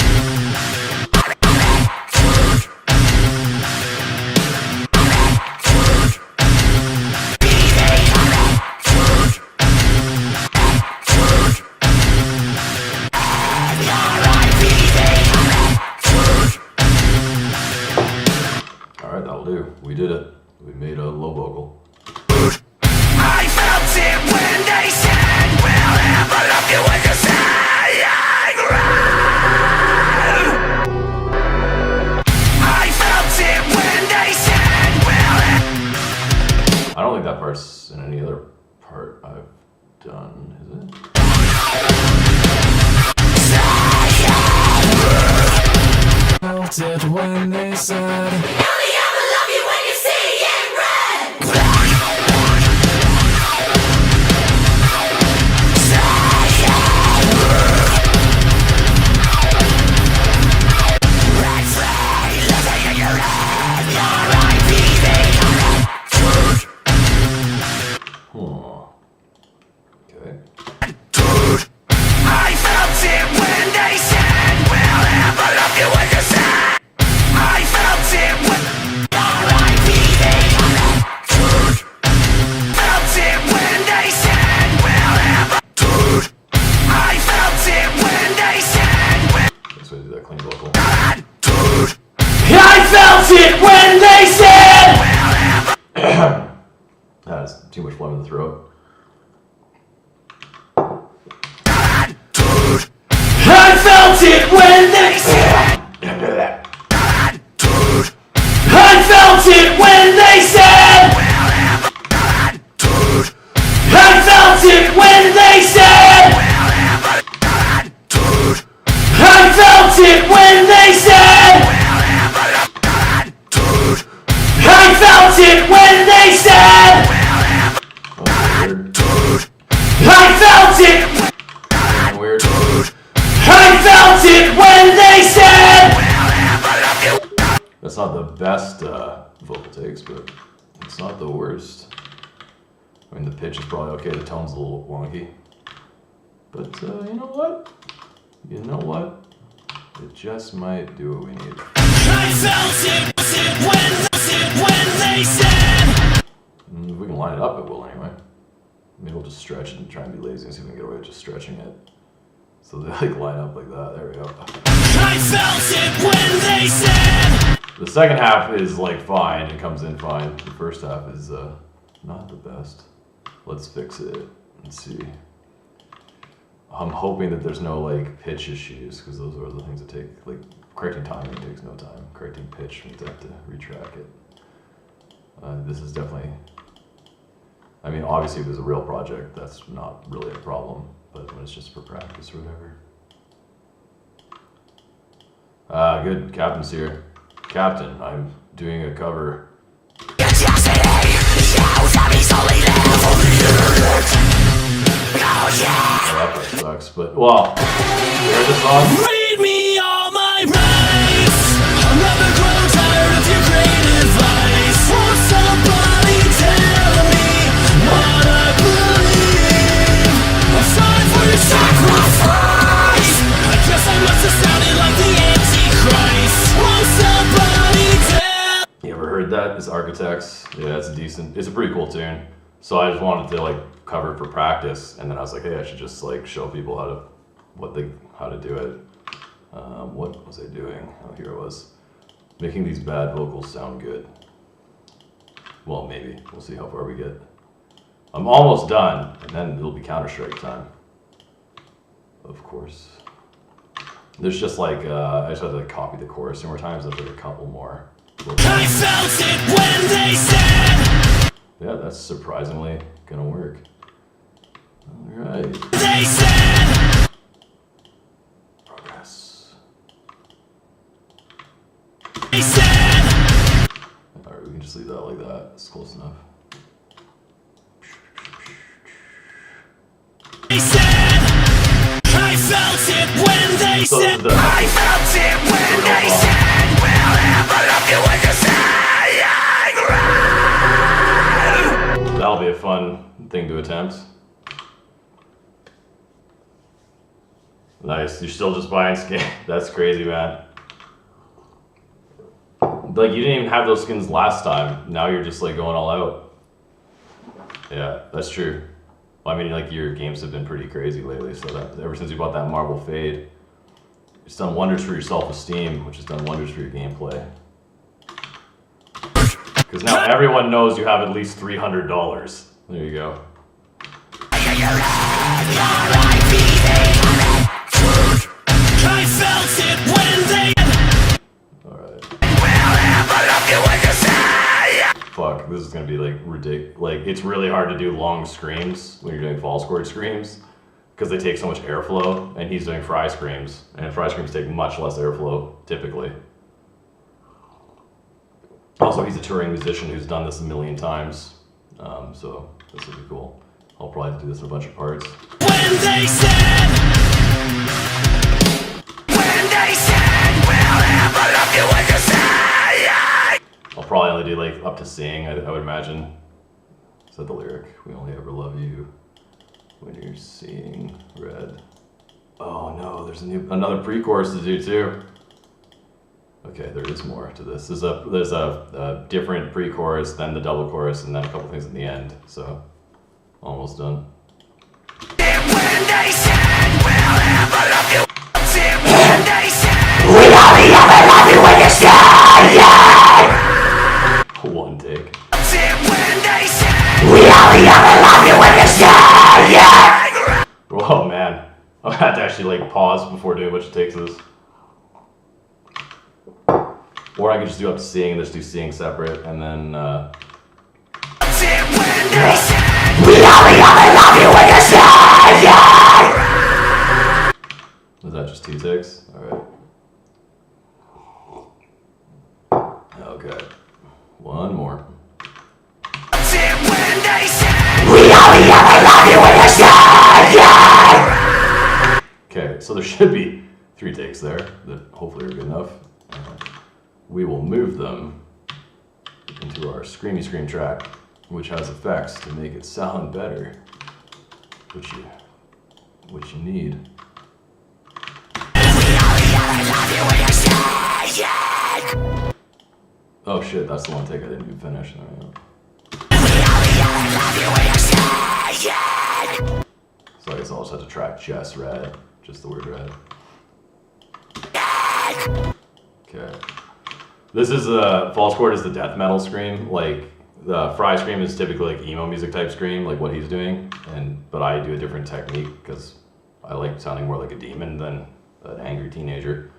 Alright, that'll do. We did it. We made a low vocal. I felt it when they said we'll never love you when you're saying right. I felt it when they said we'll I don't think that part's in any other part I've done, is it? Felt it when they said Only ever love you when you see it red. Okay. I felt it when they said we'll never love you when you're sad. I felt it when felt it when they said we'll never. I felt it when they said Let's do that clean vocal. I felt it when they said That's too much phlegm in the throat. I felt it when they said I felt it when they said I felt it when they said I felt it when they said I felt it when they said I felt it Weird. I felt it when they said That's not the best vocal takes, but it's not the worst. I mean, the pitch is probably okay, the tone's a little wonky. But you know what? You know what? It just might do what we need. I felt it when they said If we can line it up, it will anyway. Maybe we'll just stretch and try and be lazy and see if we can get away with just stretching it. So they like line up like that. There we go. I felt it when they said The second half is like fine. It comes in fine. The first half is not the best. Let's fix it and see. I'm hoping that there's no like pitch issues because those are the things that take like correcting timing takes no time. Correcting pitch means I have to retrack it. This is definitely. I mean, obviously, if it was a real project, that's not really a problem. But when it's just for practice or whatever. Good. Captain's here. Captain, I'm doing a cover. Oh, that part sucks, but well, you heard the song? read me all my rights. I'll never grow tired of your great advice. Won't somebody tell me what I believe? it's a pretty cool tune. So I just wanted to like cover it for practice, and then I was like, hey, I should just like show people how to do it. What was I doing? Oh, here it was. Making these bad vocals sound good. Well, maybe. We'll see how far we get. I'm almost done, and then it'll be Counter-Strike time. Of course. There's just like, I just had to like copy the chorus 2 more times. There's like a couple more. I felt it when they said. Yeah, that's surprisingly gonna work. Alright. They said. Progress. They said. Alright, we can just leave that like that. It's close enough. They said. I felt it when they So said. the, I felt it when they said, we'll never love you when you're saying that'll be a fun thing to attempt. Nice, you're still just buying skins. That's crazy, man. Like, you didn't even have those skins last time. Now you're just like going all out. Yeah, that's true. Well, I mean, like, your games have been pretty crazy lately, so that ever since you bought that Marble Fade, it's done wonders for your self-esteem, which has done wonders for your gameplay. Because now everyone knows you have at least $300. There you go. I felt it when they. Alright. we'll never love you when you're saying. Fuck, this is gonna be like ridiculous. Like, it's really hard to do long screams when you're doing false chord screams because they take so much airflow, and he's doing fry screams, and fry screams take much less airflow typically. Also, he's a touring musician who's done this a million times, so this will be cool. I'll probably do this in a bunch of parts. When they said. When they said, we'll never love you when you're saying. I'll probably only do like up to seeing, I would imagine. Is that the lyric? We only ever love you when you're seeing red. Oh no, there's another pre-chorus to do too. Okay, there is more to this. There's a different pre-chorus, then the double chorus, and then a couple things in the end. So, almost done. When they said, we'll never love you. When they said, we only ever love you when you're saying. One take. When they said, we only ever love you when you're saying. Oh man, I had to actually like pause before doing a bunch of takes of this. Or I could just do up to seeing and just do seeing separate, and then When they said, we only ever love you when you're saying. was that just 2 takes? Alright. Okay. One more. When they said, we only ever love you when you're saying. Okay, so there should be 3 takes there that hopefully are good enough. We will move them into our Screamy Scream track, which has effects to make it sound better, which you need. Oh shit, that's the one take I didn't even finish. There we go. So I guess I'll just have to track just red, just the word red. Okay. This is false chord is the death metal scream. Like the fry scream is typically like emo music type scream, like what he's doing, but I do a different technique because I like sounding more like a demon than an angry teenager.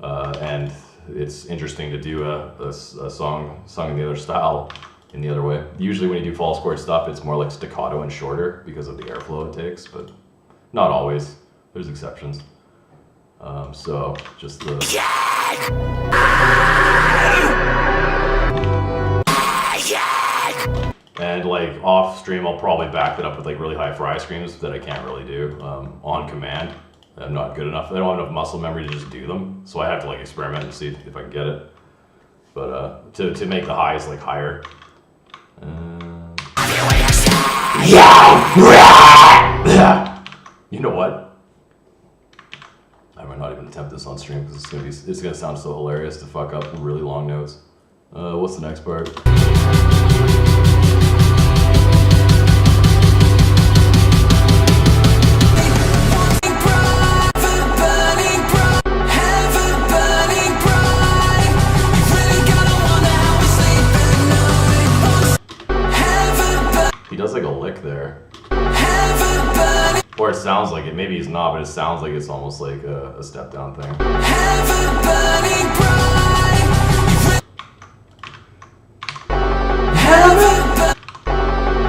And it's interesting to do a song sung in the other style in the other way. Usually when you do false chord stuff, it's more like staccato and shorter because of the airflow it takes, but not always. There's exceptions. So just the... And like off stream, I'll probably back that up with like really high fry screams that I can't really do on command. I'm not good enough. I don't have enough muscle memory to just do them, so I have to like experiment and see if I can get it. But to make the highs like higher. You know what? I might not even attempt this on stream because it's gonna sound so hilarious to fuck up really long notes. What's the next part? Or it sounds like it. Maybe he's not, but it sounds like it's almost like a step down thing. Heaven burning bright.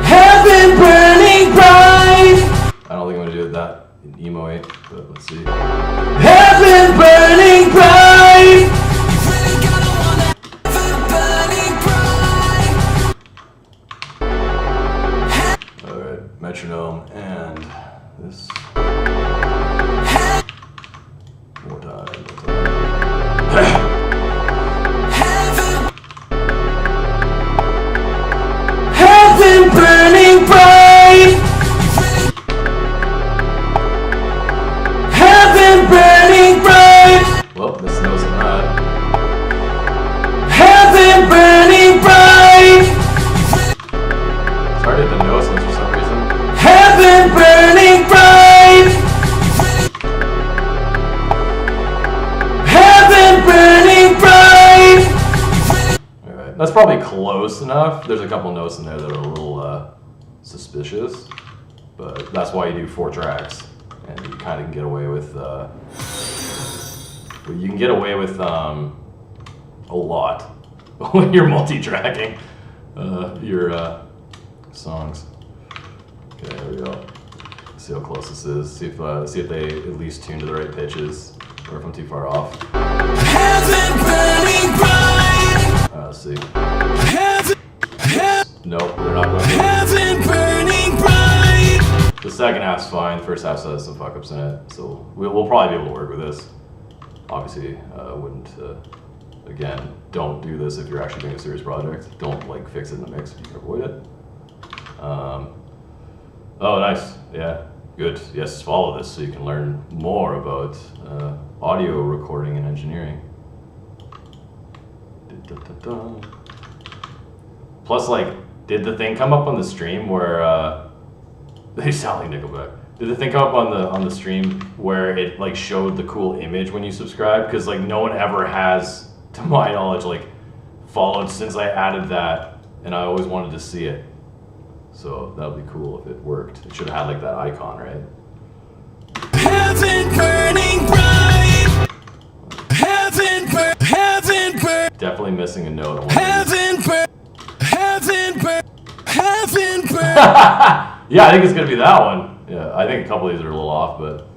Heaven burning bright. I don't think I'm gonna do it that emo way, but let's see. Heaven burning bright. Really gotta want that heaven burning bright. Alright, metronome and this. More time. Heaven burning bright. Heaven burning bright. Well, this knows I'm not. Heaven burning bright. It's hard to hit the notes for some reason. Heaven burning bright. Heaven burning bright. Alright, that's probably close enough. There's a couple notes in there that are a little suspicious, but that's why you do 4 tracks, and you kind of can get away with a lot when you're multi-tracking your songs. Okay, there we go. See how close this is. See if they at least tune to the right pitches, or if I'm too far off. Heaven burning bright. Let's see. Heaven, Nope, they're not going to. heaven burning bright. The second half's fine. First half has some fuck ups in it, so we'll probably be able to work with this. Obviously, wouldn't. Again, don't do this if you're actually doing a serious project. Don't like fix it in the mix if you can avoid it. Oh, nice. Yeah, good. Yes, follow this so you can learn more about audio recording and engineering. Plus, like, did the thing come up on the stream where they sound like Nickelback? Did the thing come up on the stream where it like showed the cool image when you subscribe? Because like no one ever has, to my knowledge, like followed since I added that, and I always wanted to see it. So that would be cool if it worked. It should have had like that icon, right? Heaven burning bright. Heaven burn. Definitely missing a note. On one of Heaven burn. Heaven burn. Heaven burn. these. Yeah, I think it's gonna be that one. Yeah, I think a couple of these are a little off, but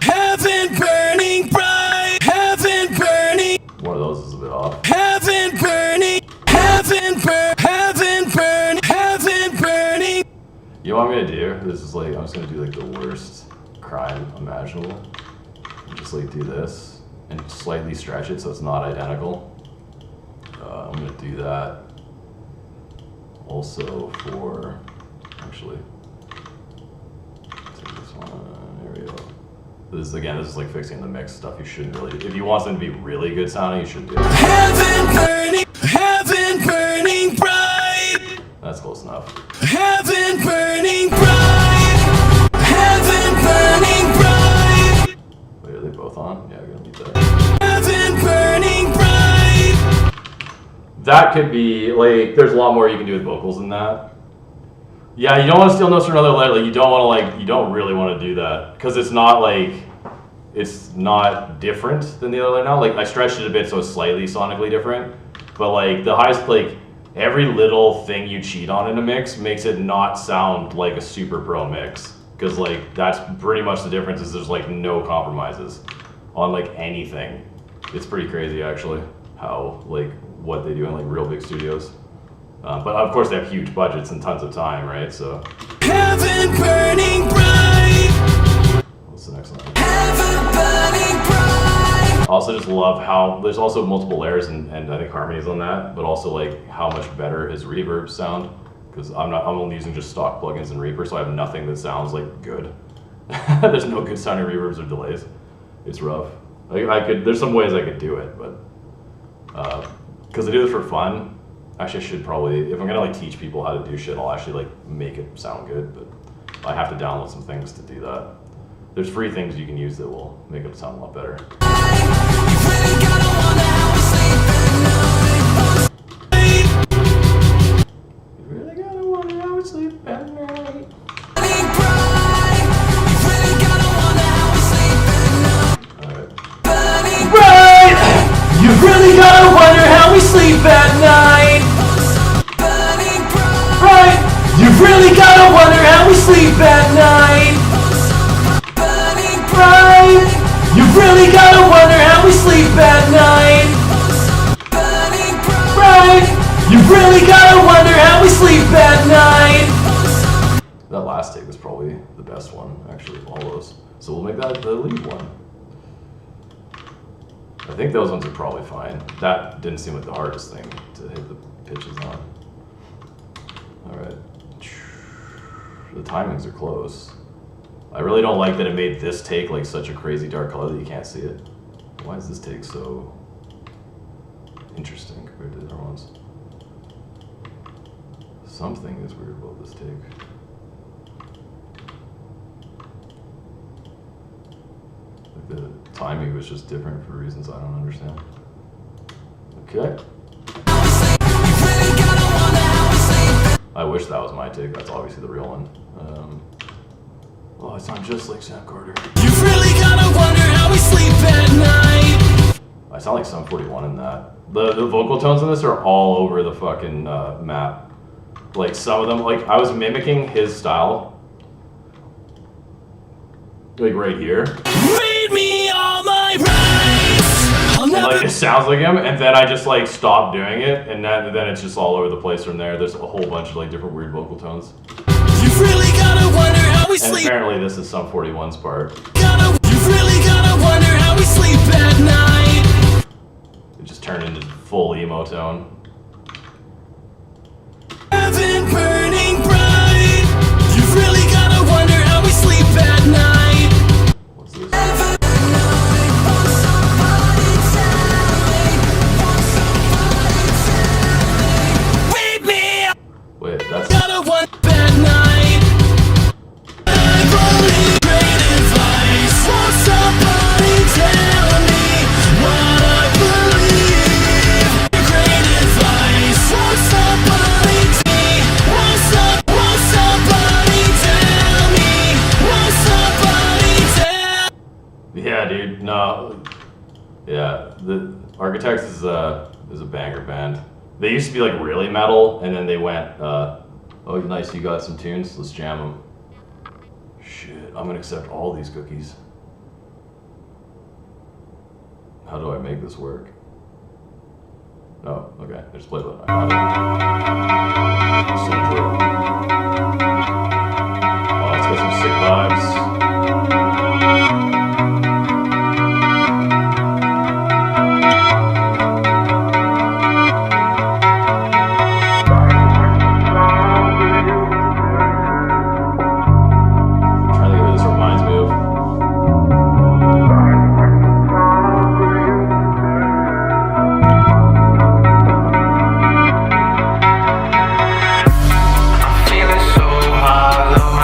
Heaven burning bright. Heaven burning. one of those is a bit off. Heaven burning. Heaven burn. Heaven burn. Heaven burning. You know what I'm gonna do? This is like, I'm just gonna do like the worst crime imaginable. And just like do this and slightly stretch it so it's not identical. I'm gonna do that also for, actually, take this one, there we go. This is like fixing the mix stuff. You shouldn't really, if you want them to be really good sounding, you should do it. Heaven burning bright. That's close enough. Heaven burning bright. Heaven burning bright. Wait, are they both on? Yeah, we're gonna need that. Heaven burning bright. That could be, like, there's a lot more you can do with vocals than that. Yeah, you don't want to steal notes from another layer. Like, you don't really want to do that. Because it's not, like, it's not different than the other layer now. Like, I stretched it a bit so it's slightly sonically different. But, like, the highest, like, every little thing you cheat on in a mix makes it not sound like a super pro mix. Because, like, that's pretty much the difference is there's, like, no compromises on, like, anything. It's pretty crazy, actually, how, like, what they do in like real big studios, but of course they have huge budgets and tons of time, right? So Heaven burning bright. what's the next one? Heaven burning bright. Also just love how there's also multiple layers and I think harmonies on that, but also like how much better his reverbs sound, because I'm only using just stock plugins and Reaper, so I have nothing that sounds like good. There's no good sounding reverbs or delays. It's rough. There's some ways I could do it, but because I do this for fun. Actually, I should probably, if I'm gonna like teach people how to do shit, I'll actually like make it sound good, but I have to download some things to do that. There's free things you can use that will make it sound a lot better. You really gotta wonder how we sleep at night. sleep at night. Right? You've really gotta wonder how we sleep at night. Right? You've really gotta wonder how we sleep at night. Right? You've really gotta wonder how we sleep at night. That last take was probably the best one, actually, of all those. So we'll make that the lead one. I think those ones are probably fine. That didn't seem like the hardest thing to hit the pitches on. Alright. The timings are close. I really don't like that it made this take like such a crazy dark color that you can't see it. Why is this take so interesting compared to the other ones? Something is weird about this take. Like the timing was just different for reasons I don't understand. Okay. I wish that was my take. That's obviously the real one. Oh, I sound just like Sam Carter. You've really gotta wonder how we sleep at night. I sound like Sum 41 in that. The vocal tones in this are all over the fucking map. Like some of them, like I was mimicking his style. Like right here. Read me all my rights. I'll And never like it sounds like him, and then I just like stopped doing it, and then it's just all over the place from there. There's a whole bunch of like different weird vocal tones. You've really gotta wonder how we And sleep. apparently this is Sum 41's part. You've really gotta wonder how we sleep at night. It just turned into full emo tone. Heaven burning bright. You've really gotta wonder how we sleep at night. What's this? Read me. Wait, that's Gotta want at night. I believe great advice. Won't somebody tell me what I believe? Great advice. Won't somebody tell me? Won't somebody tell me? Won't somebody tell? yeah, dude. No, yeah. The Architects is a banger band. They used to be like really metal, and then they went, oh nice, you got some tunes, let's jam them. Shit, I'm gonna accept all these cookies. How do I make this work? Oh, okay, there's play button. I got it. Simple. Oh, it's got some sick vibes. Trying to think who this reminds me of. Feeling so hollow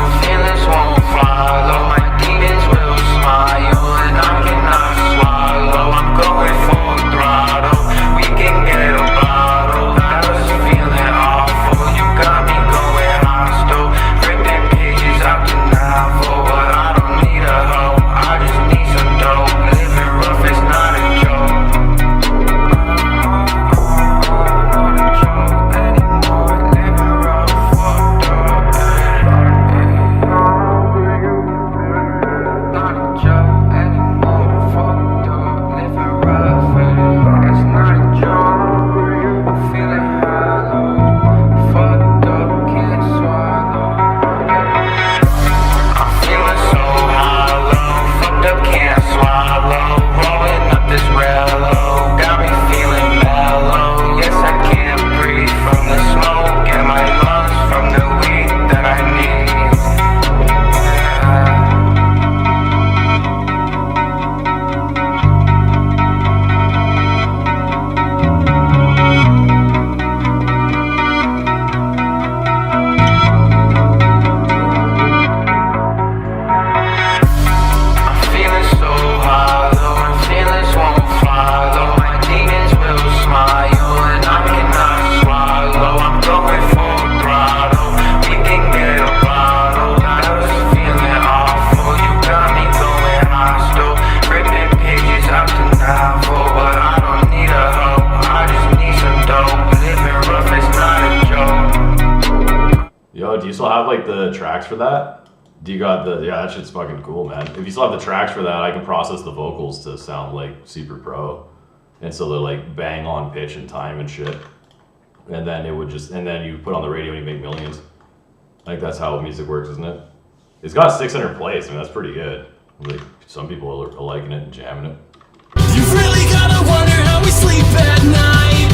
tracks for that? Do you got the, yeah, that shit's fucking cool, man. If you still have the tracks for that, I can process the vocals to sound like super pro. And so they're like bang on pitch and time and shit. And then it would just, and then you put on the radio and you make millions. I think that's how music works, isn't it? It's got 600 plays, I mean, that's pretty good. Like, some people are liking it and jamming it. You really gotta wonder how we sleep at night.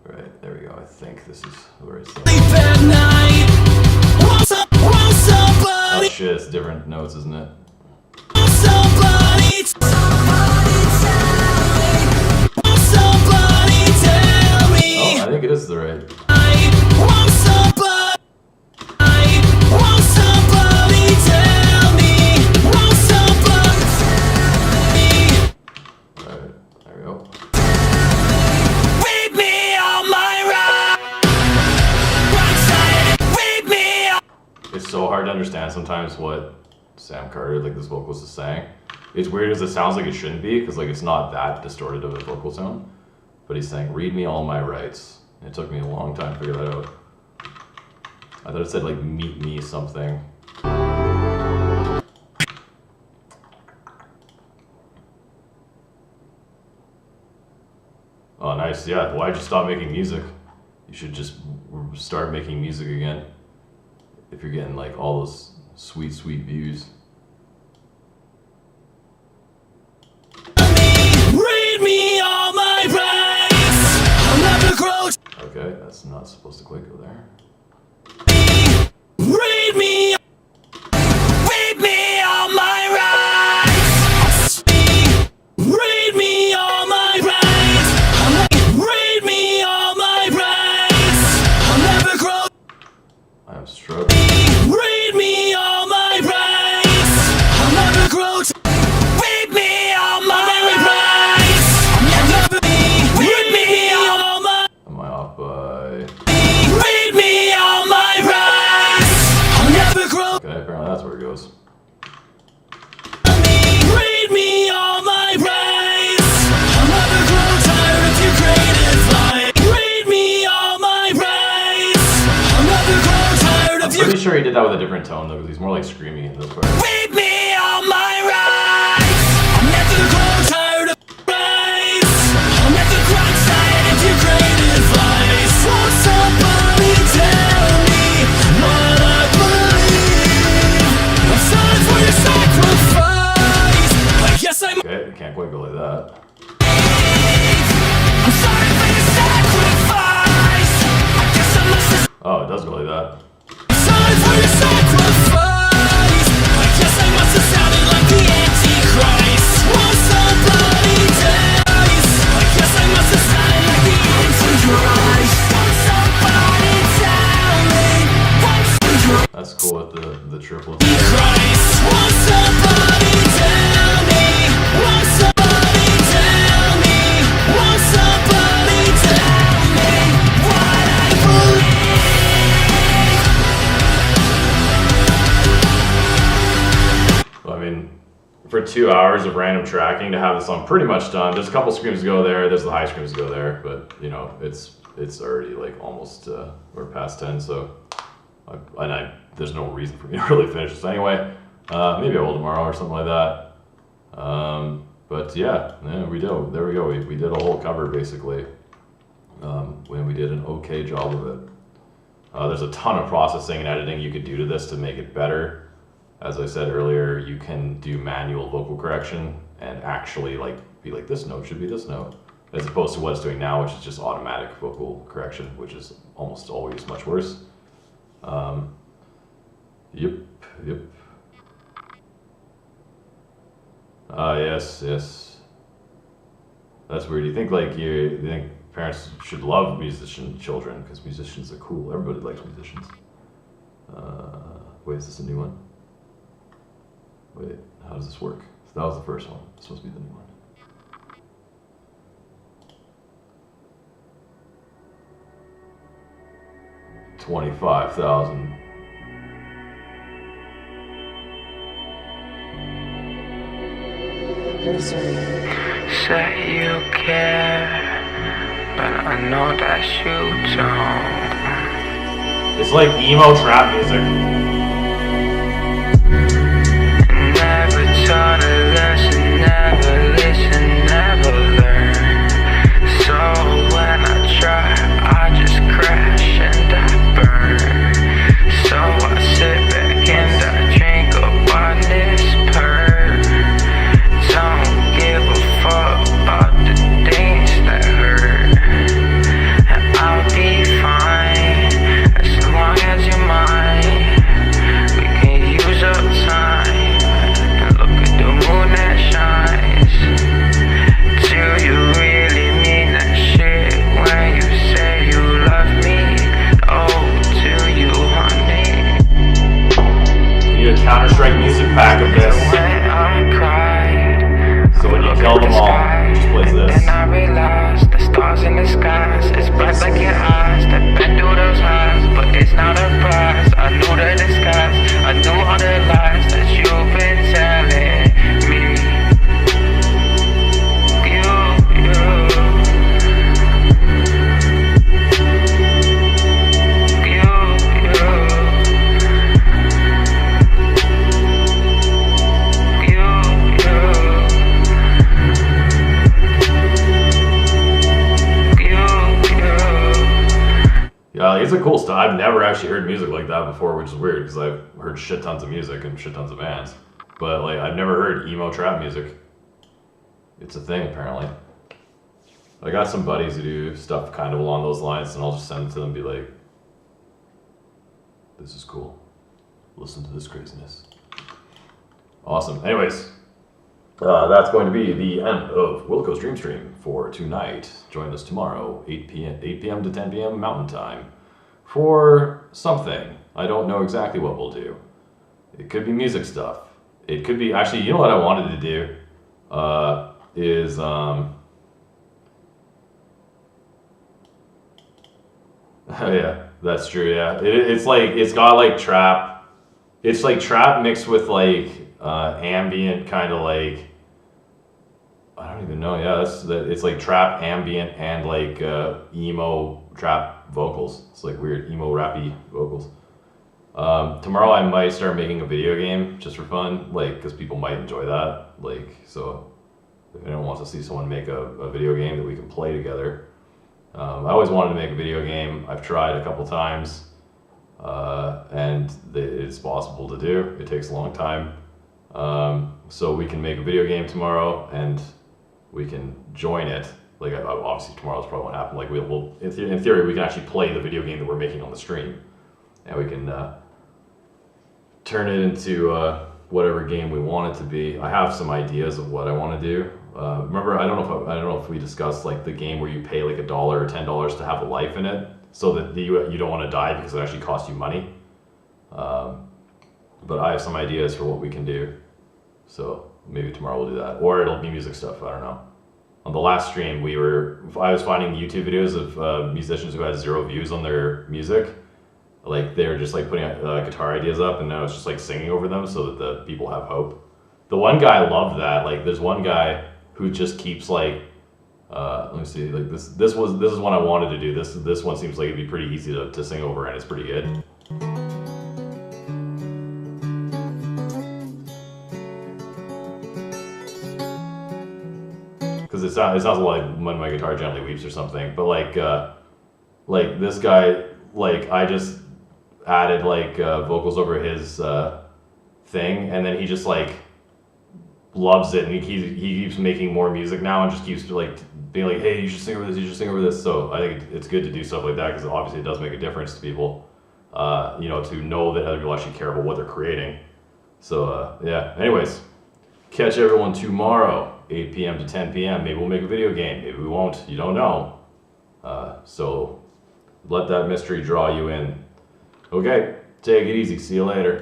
Right, there we go. I think this is where it's Sleep at night. Want somebody, oh shit, it's different notes, isn't it? want somebody tell me. Oh, I think it is the right. Want somebody tell me. Want somebody. Alright, there we go. Read me on my right side. Read me on. It's so hard to understand sometimes what Sam Carter, like this vocalist, is saying. It's weird because it sounds like it shouldn't be, because like it's not that distorted of a vocal sound. But he's saying, read me all my rights. And it took me a long time to figure that out. I thought it said like, meet me something. Oh, nice. Yeah, why'd you stop making music? You should just start making music again. If you're getting like all those sweet, sweet views. Read me all my rights. I'll never grow. Okay, that's not supposed to quite go there. Read me. Read me all my rights. Read me all my rights. Read me all my rights. I'll never grow. I'm struggling. Read me all my rights. I'll never grow. Read me all my rights. I'll never be. Read me all my. Am I off by... Read me all my rights. I'll never grow. Okay, apparently that's where it goes. Read me all my rights. I'll never grow tired of your great advice. Read me all my rights. I'll never grow tired of your. Pretty sure he did that with a different tone though, because he's more like screaming in this part. Read me all my rights. I'll never grow tired of rights. I'll never grow tired of your great advice. Won't somebody tell me what I believe? I'm sorry for your sacrifice. I guess I'm. Okay, it can't quite go like that. I'm sorry for your sacrifice. I guess I must. Oh, it does go like that. Sorry for your sacrifice. I guess I must have sounded like the Antichrist. Won't somebody tell me? I guess I must have sounded like the Antichrist. Won't somebody tell me? Won't somebody That's cool with the triplets. Christ. Won't somebody tell me? Won't somebody tell me? Won't somebody tell me what I believe? I mean, for 2 hours of random tracking to have the song pretty much done. There's a couple screams to go there. There's the high screams to go there, but you know, it's already like almost we're past 10, so there's no reason for me to really finish this anyway. Maybe I will tomorrow or something like that. But yeah, we do. There we go. We did a whole cover basically. When we did an okay job of it. There's a ton of processing and editing you could do to this to make it better. As I said earlier, you can do manual vocal correction and actually like be like, this note should be this note, as opposed to what it's doing now, which is just automatic vocal correction, which is almost always much worse. Yep. Yes. That's weird. You think like you think parents should love musician children because musicians are cool. Everybody likes musicians. Wait, is this a new one? Wait, how does this work? So that was the first one. It's supposed to be the new one. $25,000. Say you care, but I know that you don't. It's like emo trap music. Never taught a lesson, never listen, never learn. So when I try, I just crash and I burn. So I sit back and I drink up on this purr. Don't give a fuck about the things that hurt. And I'll be fine as long as you're mine. We can use up time and look at the moon that shines. Do you really mean that shit when you say you love me? Oh, do you, honey? You need a Counter-Strike music pack of this. When I'm cried, So when you kill them all, it just plays this. and I realize the stars in the skies, it's bright like your eyes. Step back through those highs, but it's not a prize. I knew the disguise, I knew all the lies that you've been telling me. Yeah, it's a cool style. I've never actually heard music like that before, which is weird because I've heard shit tons of music and shit tons of bands. But like, I've never heard emo trap music. It's a thing apparently. I got some buddies who do stuff kind of along those lines, and I'll just send it to them and be like, "This is cool. Listen to this craziness." Awesome. Anyways, that's going to be the end of Wilko's Dream Stream for tonight. Join us tomorrow, 8 p.m. to 10 p.m. Mountain Time, for something. I don't know exactly what we'll do. It could be music stuff. It could be, actually, you know what I wanted to do? Is, oh yeah, that's true, yeah. It's like, it's got like trap. It's like trap mixed with like ambient kind of like, I don't even know, yeah, it's like trap, ambient, and like emo trap vocals. It's like weird emo rappy vocals. Tomorrow I might start making a video game just for fun, like, because people might enjoy that. Like, so if anyone wants to see someone make a video game that we can play together. I always wanted to make a video game. I've tried a couple times, and it's possible to do. It takes a long time. So we can make a video game tomorrow, and we can join it. Like, obviously tomorrow's probably won't happen. Like, we'll in theory, we can actually play the video game that we're making on the stream, and we can turn it into whatever game we want it to be. I have some ideas of what I want to do. Remember, I don't know if we discussed like the game where you pay like $1 or $10 to have a life in it, so that you don't want to die because it actually costs you money. But I have some ideas for what we can do. So maybe tomorrow we'll do that, or it'll be music stuff. I don't know. On the last stream, I was finding YouTube videos of musicians who had 0 views on their music. Like, they were just like putting guitar ideas up, and now it's just like singing over them so that the people have hope. The one guy loved that. Like, there's one guy who just keeps like, let me see, like this is one I wanted to do. This one seems like it'd be pretty easy to sing over, and it's pretty good. Because it sounds a lot like When My Guitar Gently Weeps or something, but like this guy, like, I just added like vocals over his thing, and then he just like loves it, and he keeps making more music now, and just keeps like being like, hey, you should sing over this, you should sing over this. So I think it's good to do stuff like that, because obviously it does make a difference to people, you know, to know that other people actually care about what they're creating. So yeah, anyways, catch everyone tomorrow, 8 p.m. to 10 p.m. Maybe we'll make a video game, maybe we won't, you don't know. So let that mystery draw you in. Okay, take it easy, see you later.